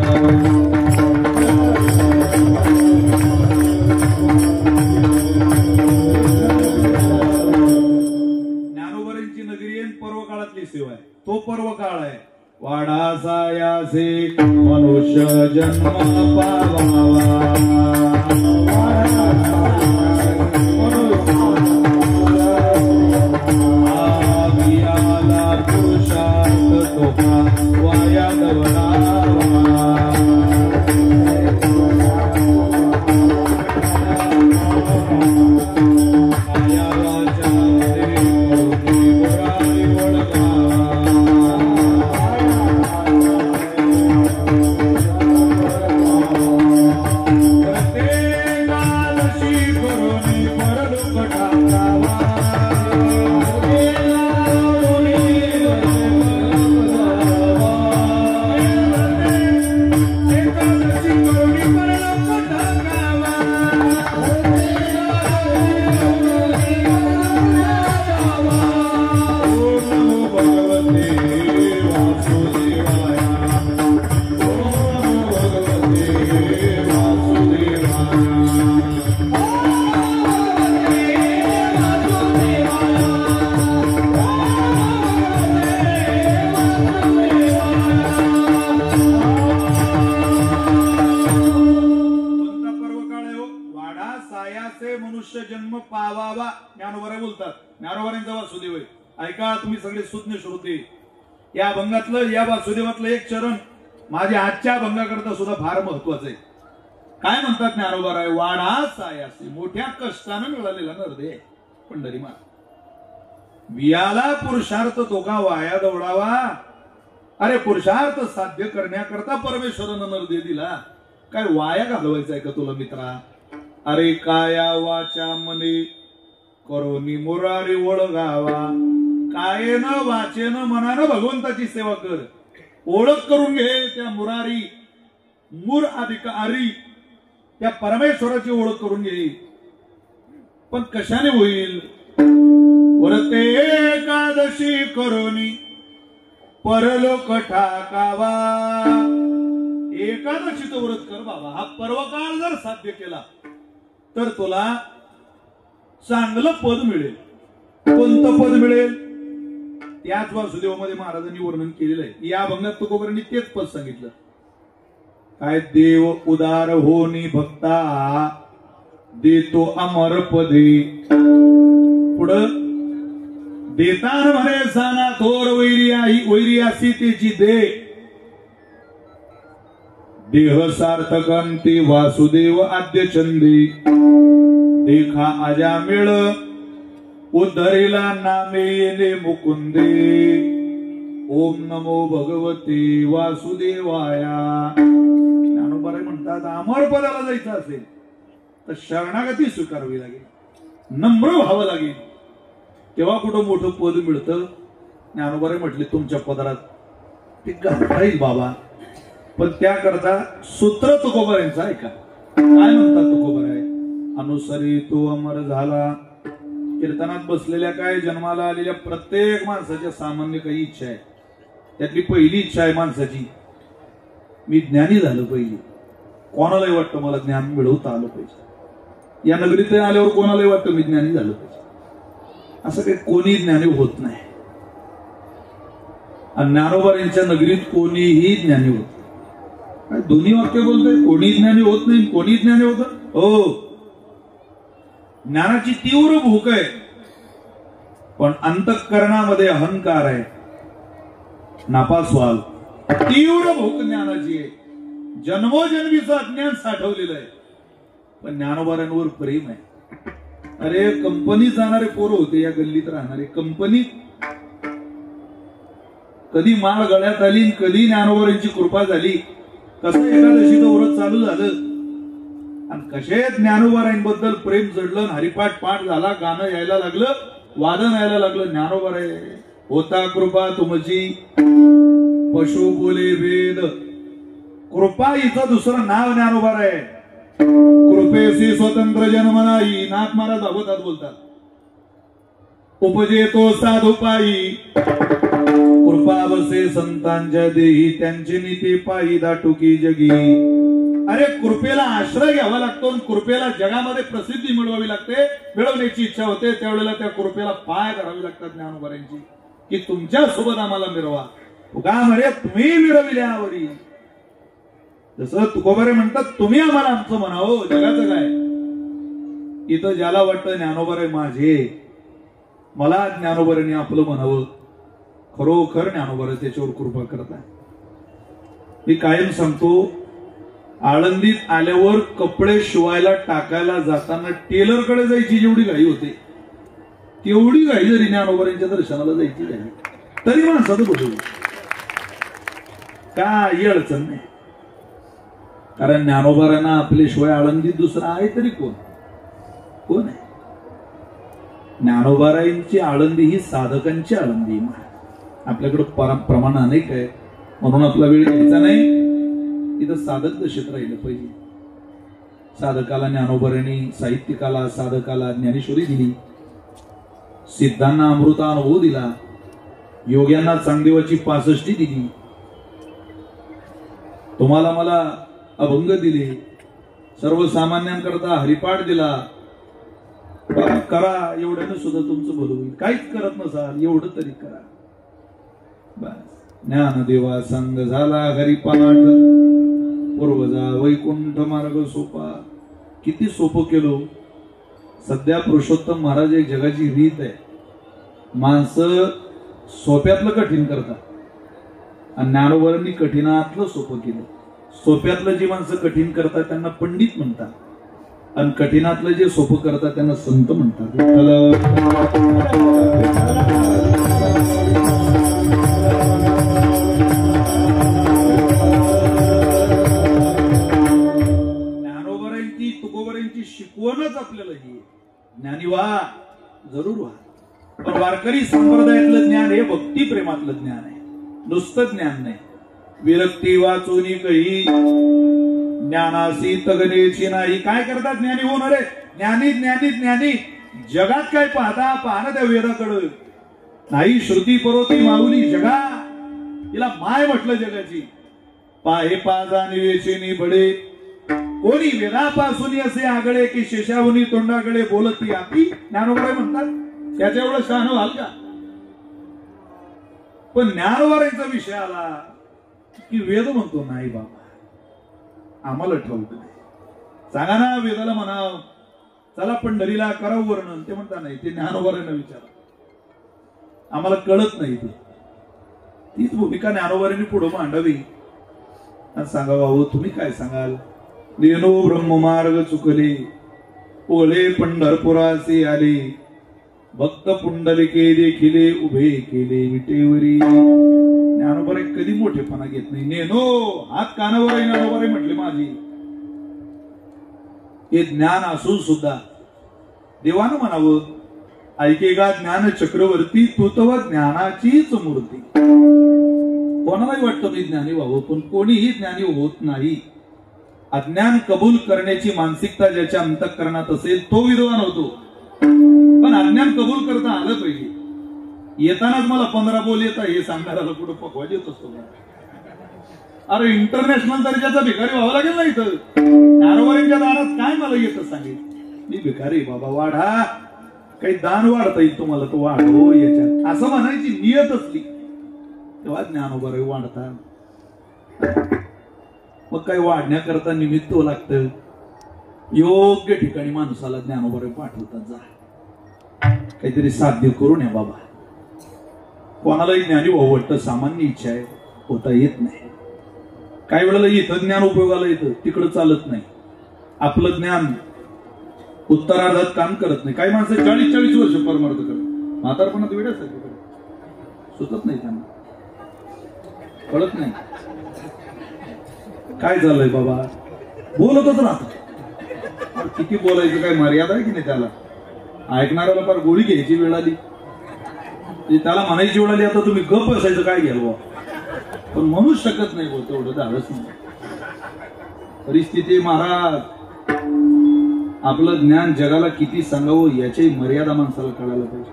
ज्ञानोबांची नगरी आहे, पर्व काळातली सेवा आहे. तो पर्व काळ आहे. वाडा सायासे मनुष्य जन्म पावावा, पुरुषार्थ तोका वाया मनुष्य जन्म पावावा. ज्ञानोबा बोलतात. ज्ञानोबांचा वासुदेव आहे. ऐका तुम्ही सगळे सुज्ञ श्रोते. या अभंगातलं या वासुदेवातलं एक चरण माझ्या आजच्या अभंगाकरता सुद्धा फार महत्वाचं आहे. काय म्हणतात ज्ञानोबा? वाडा सायासी, मोठ्या कष्टानं मिळालेला नरदे पंढरी मार. वियाला पुरुषार्थ तो का वाया दौडावा. अरे पुरुषार्थ साध्य करण्याकरता परमेश्वरानं नरदे दिला. काय वाया घालवायचंय का तुला मित्रा? अरे काया वाचा मने करोनी मुरारी ओळगावा. कायेन वाचेन मनानं भगवंताची सेवा कर. ओळख करून घे त्या मुरारी, मूर अधिक आरी, त्या परमेश्वराची ओळख करून घे. पण कशाने होईल? व्रते एकादशी करोनी परलोक ठाकावा. एकादशीचं व्रत कर बाबा. हा पर्वकाळ जर साध्य केला तर तुला चांगलं पद मिळेल. कोणतं पद मिळेल? त्याच वासुदेवामध्ये महाराजांनी वर्णन केलेलं आहे. या अभंगात तुकोबांनी तेच पद सांगितलं. काय देव उदार होनी भक्ता देतो अमर पदे. पुढं देतान म्हणे साना थोर वैरियासी त्याची दे. देह सार्थकांती वासुदेव आद्य चंदे. देखा अजामिळ उद्धरिला नामे येणे मुकुंदे. ओम नमो भगवते वासुदेवाया. ज्ञानोबा म्हणतात अमर पदाला जायचं असेल तर शरणागती स्वीकारावी लागेल, नम्र व्हावं लागेल, तेव्हा कुठं मोठं पद मिळतं. ज्ञानोबा म्हटले तुमच्या पदरात ते घालता येईल बाबा, पण त्याकरता सूत्र तुकोबारांचं ऐका. काय म्हणतात तुकोबाराय? अनुसरी तो अमर झाला. कीर्तनात बसलेल्या काय जन्माला आलेल्या प्रत्येक माणसाच्या सामान्य काही इच्छा आहे. त्यातली पहिली इच्छा आहे माणसाची, मी ज्ञानी झालं पाहिजे. कोणालाही वाटतं मला ज्ञान मिळवता आलं पाहिजे. या नगरीत आल्यावर कोणालाही वाटतं मी ज्ञानी झालं पाहिजे. असं काही कोणी ज्ञानी होत नाही. आणि ज्ञानोबा यांच्या नगरीत कोणीही ज्ञानी होत नाही. दोन्ही वाक्य बोलतोय, कोणी ज्ञानी होत नाही, कोणी ज्ञानी होत. हो, ज्ञानाची तीव्र भूक आहे, पण अंतःकरणामध्ये अहंकार आहे, नापास व्हाल. तीव्र भूक ज्ञानाची आहे, जन्मोजन्मीचं अज्ञान साठवलेलं आहे, पण ज्ञानोबारांवर प्रेम आहे. अरे कंपनीत जाणारे पोरं होते, या गल्लीत राहणारे. कंपनीत कधी माळ गळ्यात आली, कधी ज्ञानोबारांची कृपा झाली. कसं एकादशीचं व्रत चालू झालं आणि कसे ज्ञानोबारांबद्दल प्रेम जडलं, हरिपाठ पाठ झाला, गाणं यायला लागलं, वादन यायला लागलं. ज्ञानोबाराय होता कृपा तुमची पशु बोले वेद. कृपा हिचं दुसरं नाव ज्ञानोबाराय. कृपेशी स्वतंत्र जन्म नाही, नाथ महाराज भागवतात बोलतात. उपजेतो साधू पायी कृपा बसे संतांच्या देही, त्यांचे नीती पायी दाटुकी जगी. अरे कृपेला आश्रय घ्यावा लागतो, कृपेला जगामध्ये प्रसिद्धी मिळवावी लागते. मिळवण्याची इच्छा होते त्यावेळेला त्या कृपेला पाय करावे लागतात ज्ञानोबारांची, की तुमच्या सोबत आम्हाला मिरवा. तुका म्हणे तुम्ही मिरविल्यावरी. जसं तुकोबारे म्हणतात तुम्ही आम्हाला आमचं म्हणावं, जगाचं काय. इथं ज्याला वाटतं ज्ञानोबारे माझे, मला ज्ञानोबारांनी आपलं म्हणावं, खरोखर ज्ञानोबारे त्याच्यावर कृपा करताय. मी कायम सांगतो, आळंदीत आल्यावर कपडे शिवायला टाकायला जाताना टेलरकडे जायची जेवढी घाई होते, तेवढी घाई जरी ज्ञानोबारांच्या दर्शनाला जायची झाली तरी माणसाचं बदल काही अडचण नाही. कारण ज्ञानोबारांना आपल्याशिवाय आळंदीत दुसरा आहे तरी कोण आहे? ज्ञानोबारांची आळंदी ही साधकांची आळंदी. आपल्याकडे प्रमाण अनेक आहे, म्हणून आपला वेळ घ्यायचा नाही. इथं साधक दशेत राहिलं पाहिजे. साधकाला ज्ञानोबारांनी, साहित्यिकाला साधकाला ज्ञानेश्वरी दिली, सिद्धांना अमृता अनुभव दिला, योग्यांना चांगदेवाची 65 दिली, तुम्हाला मला अभंग दिले, सर्वसामान्यांकरता हरिपाठ दिला. करा, एवढ्यानं सुद्धा तुमचं भलं होईल. काहीच करत नसाल एवढं तरी करा बस. ज्ञानदेवा संग झाला हरिपाठ, पूर्वजा वैकुंठ मार्ग सोपा. किती सोपं केलो. सध्या पुरुषोत्तम महाराज एक जगाची रीत आहे, माणसं सोप्यातलं कठीण करतात आणि ज्ञानोबारांनी कठीणातलं सोपं केलं. सोप्यातलं जी माणसं कठीण करतात त्यांना पंडित म्हणतात आणि कठीणातलं जे सोपं करतात त्यांना संत म्हणतात. ज्ञानोबारांची तुकोबारांची शिकवणच आपल्याला ही ज्ञानी व्हा, जरूर व्हा. पण वारकरी संप्रदायातलं ज्ञान हे भक्ती प्रेमातलं ज्ञान आहे, नुसतं ज्ञान नाही. विरक्ती वाचून काही ज्ञानासी तगनेची नाही. काय करतात ज्ञानी होऊन? अरे ज्ञानी ज्ञानी ज्ञानी. जगात काय पाहणं त्या वेदाकडं नाही. श्रुती परोती माऊली जगा, तिला माय म्हटलं जगाची. पाहे पाजा निवेचेनी बडे, कोणी वेदापासून असे आगळे की शेषावनी तोंडाकडे बोलती आपी. ज्ञानोबा म्हणतात त्याच्या एवढं शहाणं व्हाल का? पण ज्ञानोबारांचा विषय आला की वेद म्हणतो नाही बाबा, आम्हाला ठाऊक नाही. सांगा ना वेदाला म्हणा चला पंढरीला करावं वर्णन, ते म्हणता नाही, ते ज्ञानोबारांना विचारा, आम्हाला कळत नाही. तीच भूमिका ज्ञानोबारांनी पुढे मांडावी आणि सांगा भाऊ तुम्ही काय सांगाल. लेनो ब्रह्ममार्ग चुकले ओळे पंढरपुराचे आले, भक्त पुंडलिके देखिले उभे केले विटेवरी. ज्ञानोबारे कधी मोठेपणा घेत नाही. नेनो हात कानावर ज्ञानोबारे म्हटले माझी. हे ज्ञान असून सुद्धा देवानं म्हणावं ऐकेगा ज्ञान चक्रवर्ती तू तव ज्ञानाचीच मूर्ती. कोणालाही वाटतं मी ज्ञानी व्हावं, पण कोणीही ज्ञानी होत नाही. अज्ञान कबूल करण्याची मानसिकता ज्याच्या अंतःकरणात असेल तो विद्वान होतो. पण अज्ञान कबूल करता आलं पाहिजे. येतानाच मला 15 बोल येता हे सांगणाऱ्याला पुढे पकवा येत असतो. अरे इंटरनॅशनल दर्जाचा भिकारी व्हावं लागेल ना इथं. ज्ञानोबारांच्या दारात काय मला येतं सांगेल. मी भिकारी बाबा वाढा, काही दान वाढता येईल तुम्हाला तो वाढो याच्यात असं म्हणायची नियत असली तेव्हा ज्ञानोबाराय वाढतात. मग काही वाढण्याकरता निमित्त लागतं. योग्य ठिकाणी माणसाला ज्ञानोबाराय पाठवतात. जा काहीतरी साध्य करून या बाबा. कोणालाही ज्ञानी व्हावं वाटतं, सामान्य इच्छा आहे, होता येत नाही. काही वेळेला इथं ज्ञान उपयोगाला येतं, तिकडं चालत नाही. आपलं ज्ञान उत्तरार्धात काम करत नाही. काही माणसं 40-40 वर्ष परमार्थ करतात, म्हातारपणात वेड्यासारखे करतात. सुचत नाही त्यांना, कळत नाही काय झालंय बाबा. बोलतच राहत. किती बोलायचं काय मर्यादा आहे की नाही. त्याला ऐकणाऱ्याला फार गोळी घ्यायची वेळ आली, त्याला म्हणायची वेळ आली आता तुम्ही गप बसायचं काय घ्याल बा. पण म्हणूच शकत नाही बोलतो एवढं धाडस नाही. परिस्थिती महाराज आपलं ज्ञान जगाला किती सांगावं याची मर्यादा माणसाला कळायला पाहिजे.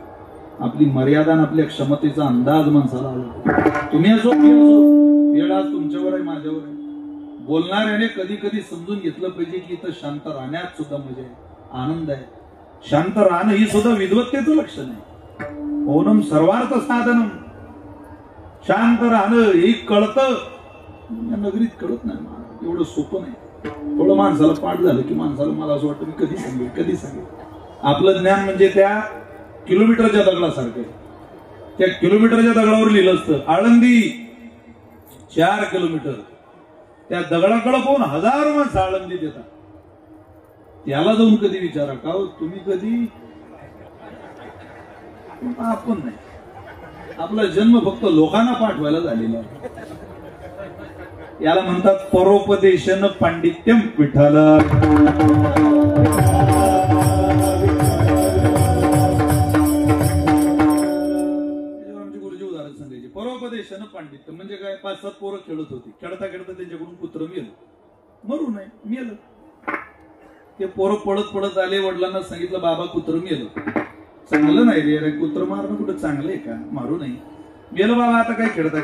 आपली मर्यादा आणि आपल्या क्षमतेचा अंदाज माणसाला आला. तुम्ही असो मी असो, वेळ आज तुमच्यावर आहे माझ्यावर आहे. बोलणाऱ्याने कधी कधी समजून घेतलं पाहिजे की इथं शांत राहण्यात सुद्धा मजा आहे, आनंद आहे. शांत राहणं ही सुद्धा विद्वत्तेचं लक्षण आहे. ओनम सर्वार्थ साधनम. शांत राहणं हे कळतं, या नगरीत कळत नाही. एवढं सोपं नाही. थोडं माणसाला पाठ झालं की माणसाला मला असं वाटतं मी कधी सांगेल. आपलं ज्ञान म्हणजे त्या किलोमीटरच्या दगडासारखं. त्या किलोमीटरच्या दगडावर लिहिलं असतं आळंदी 4 किलोमीटर. त्या दगडाकडे पाहून हजारो माणसं आळंदी देतात. त्याला जाऊन कधी विचारा का तुम्ही कधी. आपण नाही. आपला जन्म फक्त लोकांना पाठवायला झालेला आहे. याला म्हणतात परोपदेशन पांडित्यम विठ्ठल. आमचे गुरुजी उदाहरण सांगायचे. परोपदेशन पांडित्य म्हणजे काय. 5-7 पोरं खेळत होती. खेळता खेळता त्यांच्याकडून कुत्रं मेलं. मरू नये, मेलं. ते पोरं पळत आले. वडिलांना सांगितलं बाबा कुत्रं मेलं. चांगलं नाही रे, कुत्रं मारणं कुठं चांगलं आहे का, मारू नाही. मेलं बाबा आता काय खेळता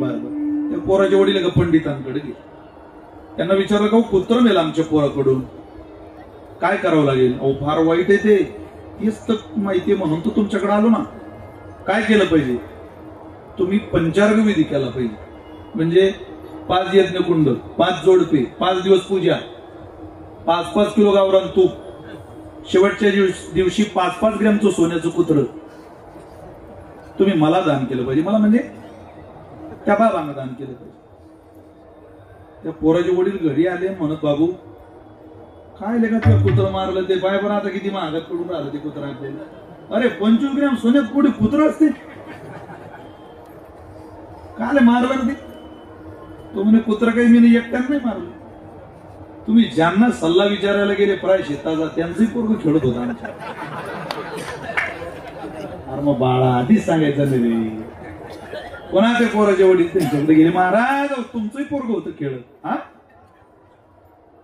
बरं. त्या पोराच्या वडील एका पंडितांकडे गेले. त्यांना विचारलं का कुत्रं मेलं आमच्या पोराकडून, काय करावं लागेल. अहो फार वाईट आहे ते. हेच तर माहिती आहे म्हणून तर तुमच्याकडे आलो ना. काय केलं पाहिजे. तुम्ही पंचार्ग विधी केला पाहिजे. म्हणजे 5 यज्ञकुंड, 5 जोडपे, 5 दिवस पूजा, 5-5 किलो गावरान तूप, शेवटच्या दिवशी 5-5 ग्रॅमचं सोन्याचं कुत्रं तुम्ही मला दान केलं पाहिजे. मला म्हणजे त्या बाबांना दान केलं पाहिजे. त्या पोराचे वडील घरी आले म्हणत बाबू काय लेखा तुला कुत्रं मारलं ते पाय. पण आता किती महागात पडून राहिलं ते कुत्रं आपल्याला. अरे 25 ग्रॅम सोन्यात पुढे कुत्रं असते. काय मारलं ते. तो म्हणे कुत्रं काही मी एकट्यानं नाही मारलं. तुम्ही ज्यांना सल्ला विचारायला गेले प्राय शेताचा त्यांचंही पोरग खेळत होता आमच्या. अरे मग बाळा आधीच सांगायचं नाही रे. कोणाचे पोराचे वडील त्यांच्याकडे गेले. महाराज तुमचंही पोरग होतं खेळत. हा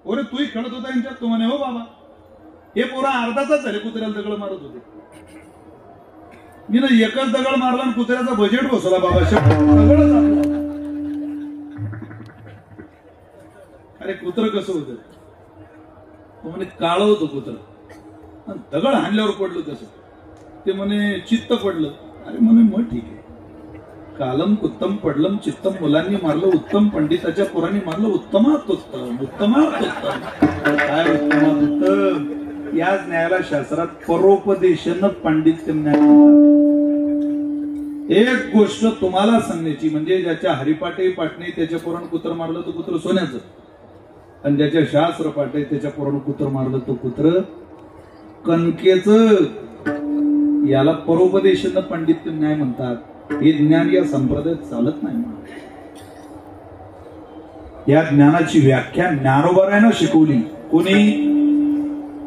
पोरे तूही खेळत होता यांच्यात. तो म्हणे हो बाबा हे पोरं अर्धा तास झाले कुत्र्याला दगड मारत होते. मी ना एकच दगड मारला आणि कुत्र्याचा बजेट बसवला बाबा. दगड अरे कुत्र कसं होतं. तो म्हणे काळं होतं कुत्र. दगड हाणल्यावर पडलं कसं. ते म्हणे चित्त पडलं. अरे म्हणे मग ठीक आहे. कालम कुत्तम पडलम चित्तम मुलांनी मारलं उत्तम, पंडिताच्या पोरांनी मारलं उत्तमात उत्तम, उत्तमात उत्तम. काय उत्तमात उत्तम? याच न्यायाला शास्त्रात परोपदेशन पांडित्य न्याय म्हणतात. एक गोष्ट तुम्हाला सांगण्याची म्हणजे ज्याच्या हरिपाटे पाटणे त्याच्या पोरानं कुत्र मारलं तो कुत्र सोन्याचं, आणि ज्याच्या शास्त्र पाटे त्याच्या पोरानं कुत्र मारलं तो कुत्र कणकेचं. याला परोपदेशन पांडित्य न्याय म्हणतात. हे ज्ञान या संप्रदायात चालत नाही. या ज्ञानाची व्याख्या ज्ञानोबारायनं शिकवली. कोणी?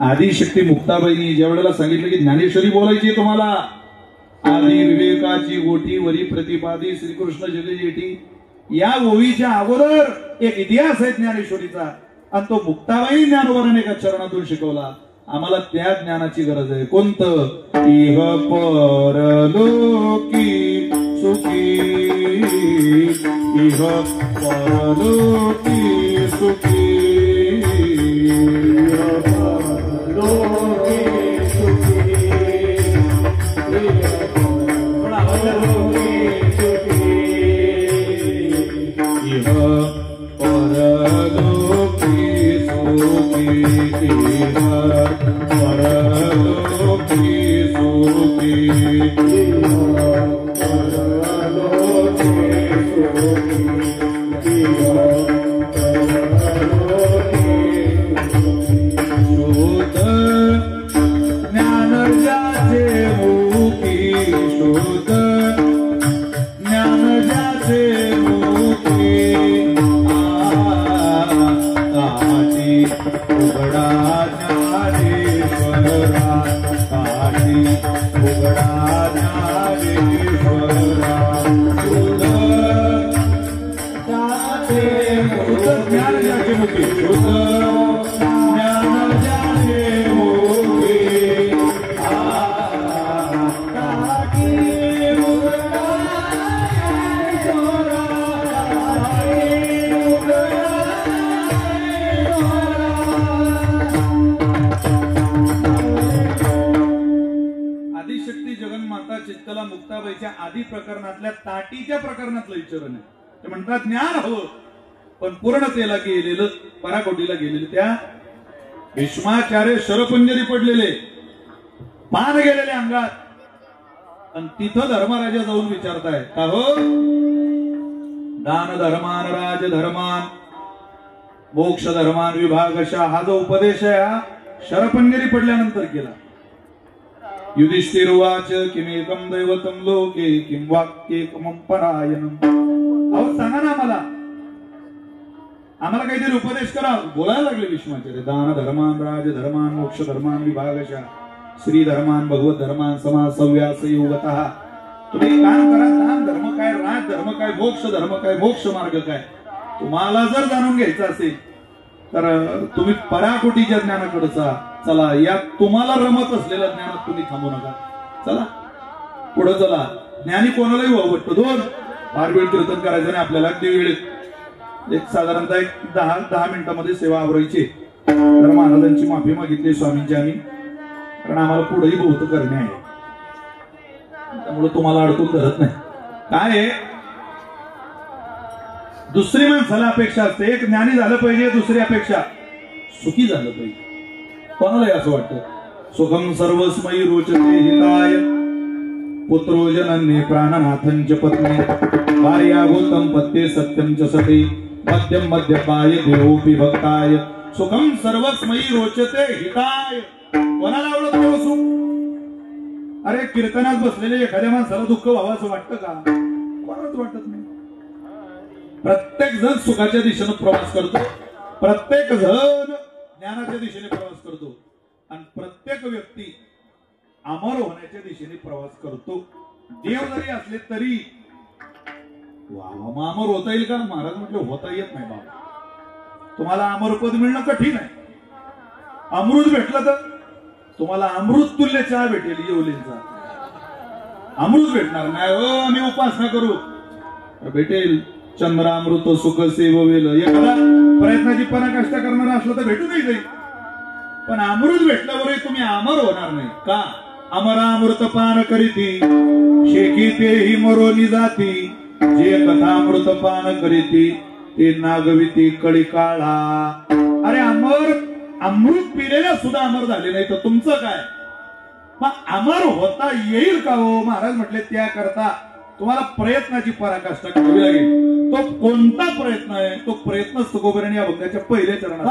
आदिशक्ती मुक्ताबाईंनी ज्या वेळेला सांगितलं की ज्ञानेश्वरी बोलायची तुम्हाला, आदी विवेकाची गोटी वरी प्रतिपादी श्रीकृष्ण जगजेठी, या ओवीच्या अगोदर एक इतिहास आहे ज्ञानेश्वरीचा, आणि तो मुक्ताबाई ज्ञानोबाराने एका चरणातून शिकवला. आम्हाला त्या ज्ञानाची गरज आहे. कोणतं? इह परलोकी सुखी, इह परलोकी सुखी, मुक्ताबाईच्या आदी प्रकरणातल्या ताटीच्या प्रकरणातलं विचारण आहे. ते म्हणतात ज्ञान हवं पण पूर्णतेला गेलेलं, पराकोटीला गेलेलं. त्या भीष्माचार्य शरपंजरी पडलेले, पान गेलेले अंगात, आणि तिथं धर्मराजा जाऊन विचारताय का हो, दान धर्मान राज धर्मान मोक्ष धर्मान विभागशा, हा जो उपदेश आहे हा शरपंजरी पडल्यानंतर केला. युधिष्ठिर उवाच किमेकं दैवतं लोके किं वाक्येकं परायणम्. अहो सांगा ना आम्हाला काहीतरी उपदेश करा. बोलायला लागले भीष्माचार्य. दान धर्मान राज धर्मान मोक्ष धर्मान विभागशा श्री धर्मान भगवत धर्मान समाज सव्यास योगतः. तुम्ही काम करा. दान धर्म काय, राज धर्म काय, मोक्ष धर्म काय, मोक्ष मार्ग काय, तुम्हाला जर जाणून घ्यायचं असेल तर तुम्ही पराकोटीच्या ज्ञानाकडे चला. या तुम्हाला रमत असलेल्या ज्ञानात तुम्ही थांबू नका. चला पुढे चला. ज्ञानी कोणालाही वाटतं. 2 फार वेळ कीर्तन करायचं नाही आपल्याला. अगदी वेळेत एक साधारणतः 10 मिनिटांमध्ये सेवा आवरायची. तर महाराजांची माफी मागितली स्वामींची आम्ही, कारण आम्हाला पुढेही बहुत करणे आहे. त्यामुळे तुम्हाला अडकून धरत नाही. काय आहे, दुसरी माणसाला अपेक्षा असते. एक ज्ञानी झालं पाहिजे, दुसरी अपेक्षा सुखी झालं पाहिजे. कोणालाही असं वाटतं. सुखम सर्वस्मयी रोचते हिताय पुत्रो जनन्ये प्राणनाथंच पत्नी भार्या गौतम पत्ते सत्यम च सते मध्यम मध्यपाय देवोपि भक्ताय. सुखम सर्वस्मयी रोचते हिताय. कोणाला आवडत नाही सुख? अरे कीर्तनात बसलेले एखाद्या माणसाला दुःख व्हावं असं वाटतं का? कोणालाच वाटत नाही. प्रत्येक जण सुखाच्या दिशेने प्रवास करतो, प्रत्येक जण ज्ञानाच्या दिशेने प्रवास करतो, आणि प्रत्येक व्यक्ती अमर होण्याच्या दिशेने प्रवास करतो. देव जरी असले तरी अमर होता येईल का? महाराज म्हटलं होता येत नाही बाबा. तुम्हाला अमरपद मिळणं कठीण आहे. अमृत भेटलं तर तुम्हाला अमृत तुल्य चहा भेटेल. येवलेंचा अमृत भेटणार नाही. आम्ही उपासना करू, भेटेल चंद्रामृत सुख सेववेल. एखादा प्रयत्नाची पराकाष्ठा करणारा असला तर भेटू नाही जाईल, पण अमृत भेटल्यावरही तुम्ही अमर होणार नाही. का? अमरामृतपान करीती शेकी तेही मरोनी जाती जे कथामृतपान करीती ते नागविती कळी काळा. अरे अमृत पिलेल्या सुद्धा अमर झाले नाही तर तुमचं काय. मग अमर होता येईल का हो. महाराज म्हटले त्याकरता तुम्हाला प्रयत्नाची पराकाष्ठा करावी लागेल. तो कोणता प्रयत्न आहे. तो प्रयत्नच तुकोबराने या भक्ताच्या पहिल्या चरणात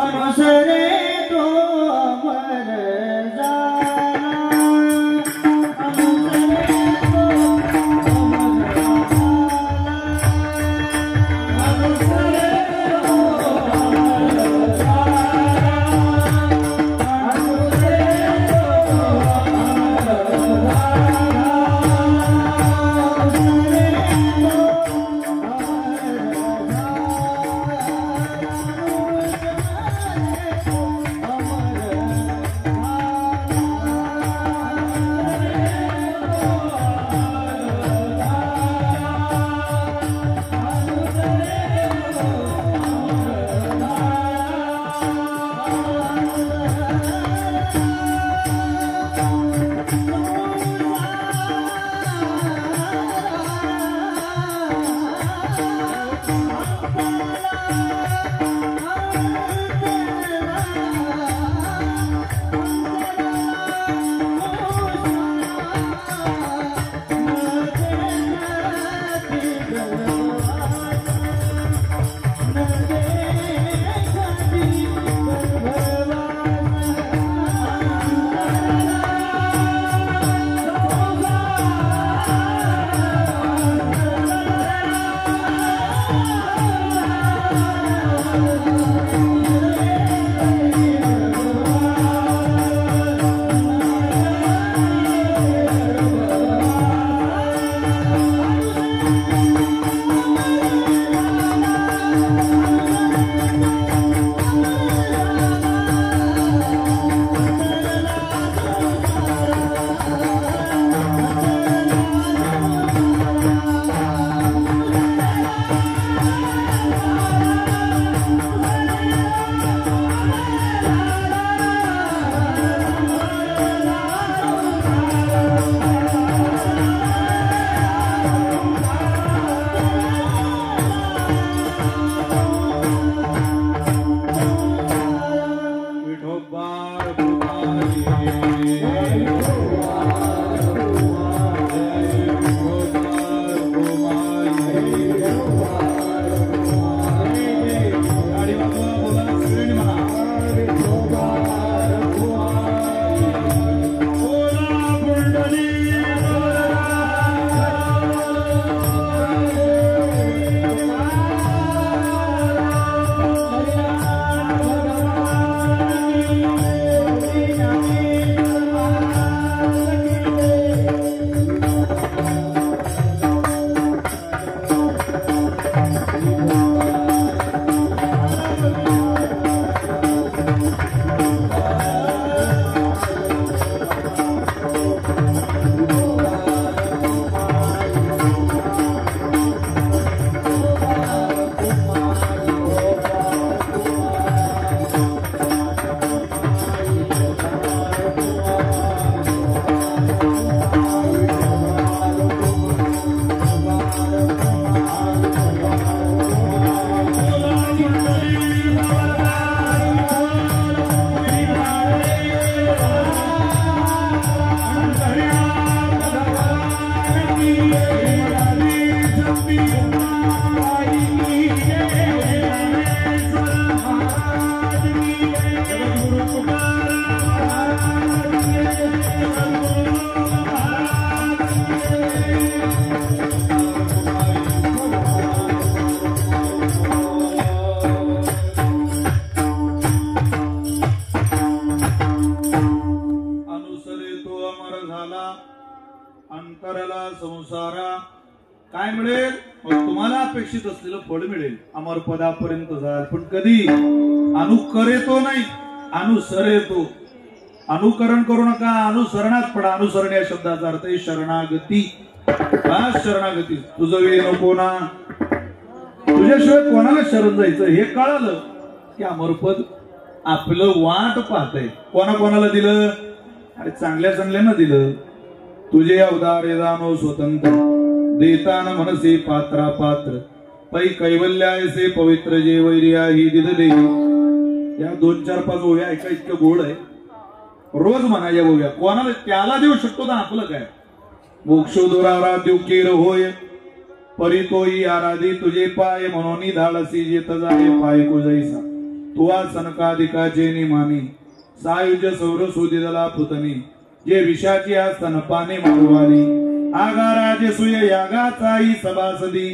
अंतराला संसारा काय मिळेल. तुम्हाला अपेक्षित असलेलं फळ मिळेल. अमर पदापर्यंत जाल. पण कधी अनुकरेतो नाही अनुसरेतो. अनुकरण करू नका अनुसरणात पडा. अनुसरण या शब्दाचा अर्थ आहे शरणागती. शरणागती. तुझं वेळ नको ना. तुझ्याशिवाय कोणाला शरण जायचं हे कळालं की अमरपद आपलं वाट पाहतंय. कोणाला दिलं. अरे चांगल्या चांगल्यानं दिलं. तुझे अवतार दानो स्वतंत्र देतान मनसे पात्रा पात्र पै कैवल्यायसे पवित्र जे वैर्या ही दिदले. या 2-4-5 ओव्या ऐका इतकं गोड आहे. रोज म्हणायच्या ओव्या. कोणाला त्याला देऊ शकतो ना आपलं काय. मोक्षोदुरारा देवकीर होय परितोई आराधी तुझे पाय म्हणून धाडसी जे तजारे पाय कुजैसा तुवा सनकाधिकाचे निमानी सायुज सौर सुदिदला पुतनी जे विषाची आस्तन पाने मारुवाली आगाराजे सुय यागाचाई सभासदी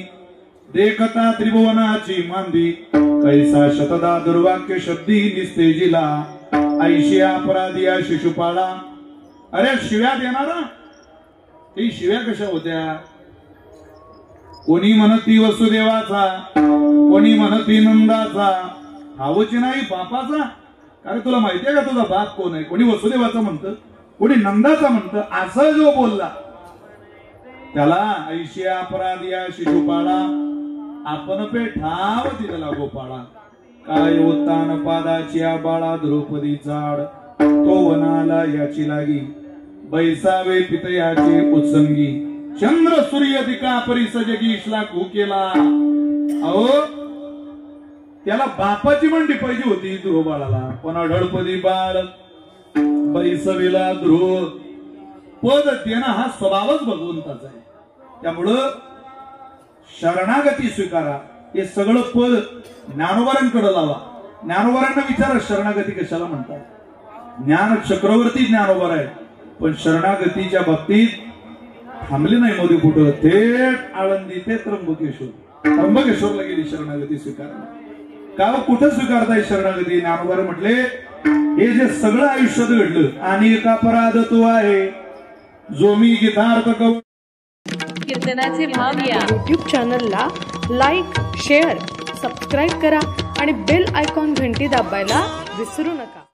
देखता त्रिभुवनाची मांदी कैसा शतदा दुर्वाक्य शब्दी निस्तेजिला ऐशी अपराधिया शिशुपाळा. अरे शिव्या देणारा ही शिव्या कशा होत्या. कोणी म्हणती वसुदेवाचा कोणी म्हणती नंदाचा हावची नाही बापाचा. कारण तुला माहितीये का तुझा बाप कोण आहे. कोणी वसुदेवाचा म्हणतं कोणी नंदाचा म्हणतं. असं जो बोलला त्याला ऐशी अपराधिया शिशुपाळा आपण पे ठाव तिला गोपाळा. काय उत्तान पादाची बाळा द्रौपदी झाड तो वनाला याची लागी बैसावे पितयाचे उत्संगी चंद्र सूर्य दिका परिसजगीशला केला. अहो त्याला बापाची मंडी पाहिजे होती ध्रुव बाळाला पण अढळपदी बाळ बैसवेला ध्रुव. पद देणं हा स्वभावच भगवंताचा आहे. त्यामुळं शरणागती स्वीकारा. हे सगळं पद ज्ञानोबारांकडे लावा. ज्ञानोबारांना विचारा शरणागती कशाला म्हणतात. ज्ञान चक्रवर्ती ज्ञानोबार आहे पण शरणागतीच्या बाबतीत थांबले नाही मोदी कुठं. थेट आळंदी ते त्र्यंबकेश्वरला गेली शरणागती स्वीकारायला. का कुठं स्वीकारताय शरणागती. ज्ञानोबार म्हटले हे जे सगळं आयुष्यात घडलं आणि एक अपराध तो आहे जो मी गीतार्थ कव कीर्तनाचे भाव या यूट्यूब चॅनलला लाईक शेअर सबस्क्राईब करा आणि बेल आयकॉन घंटी दाबायला विसरू नका.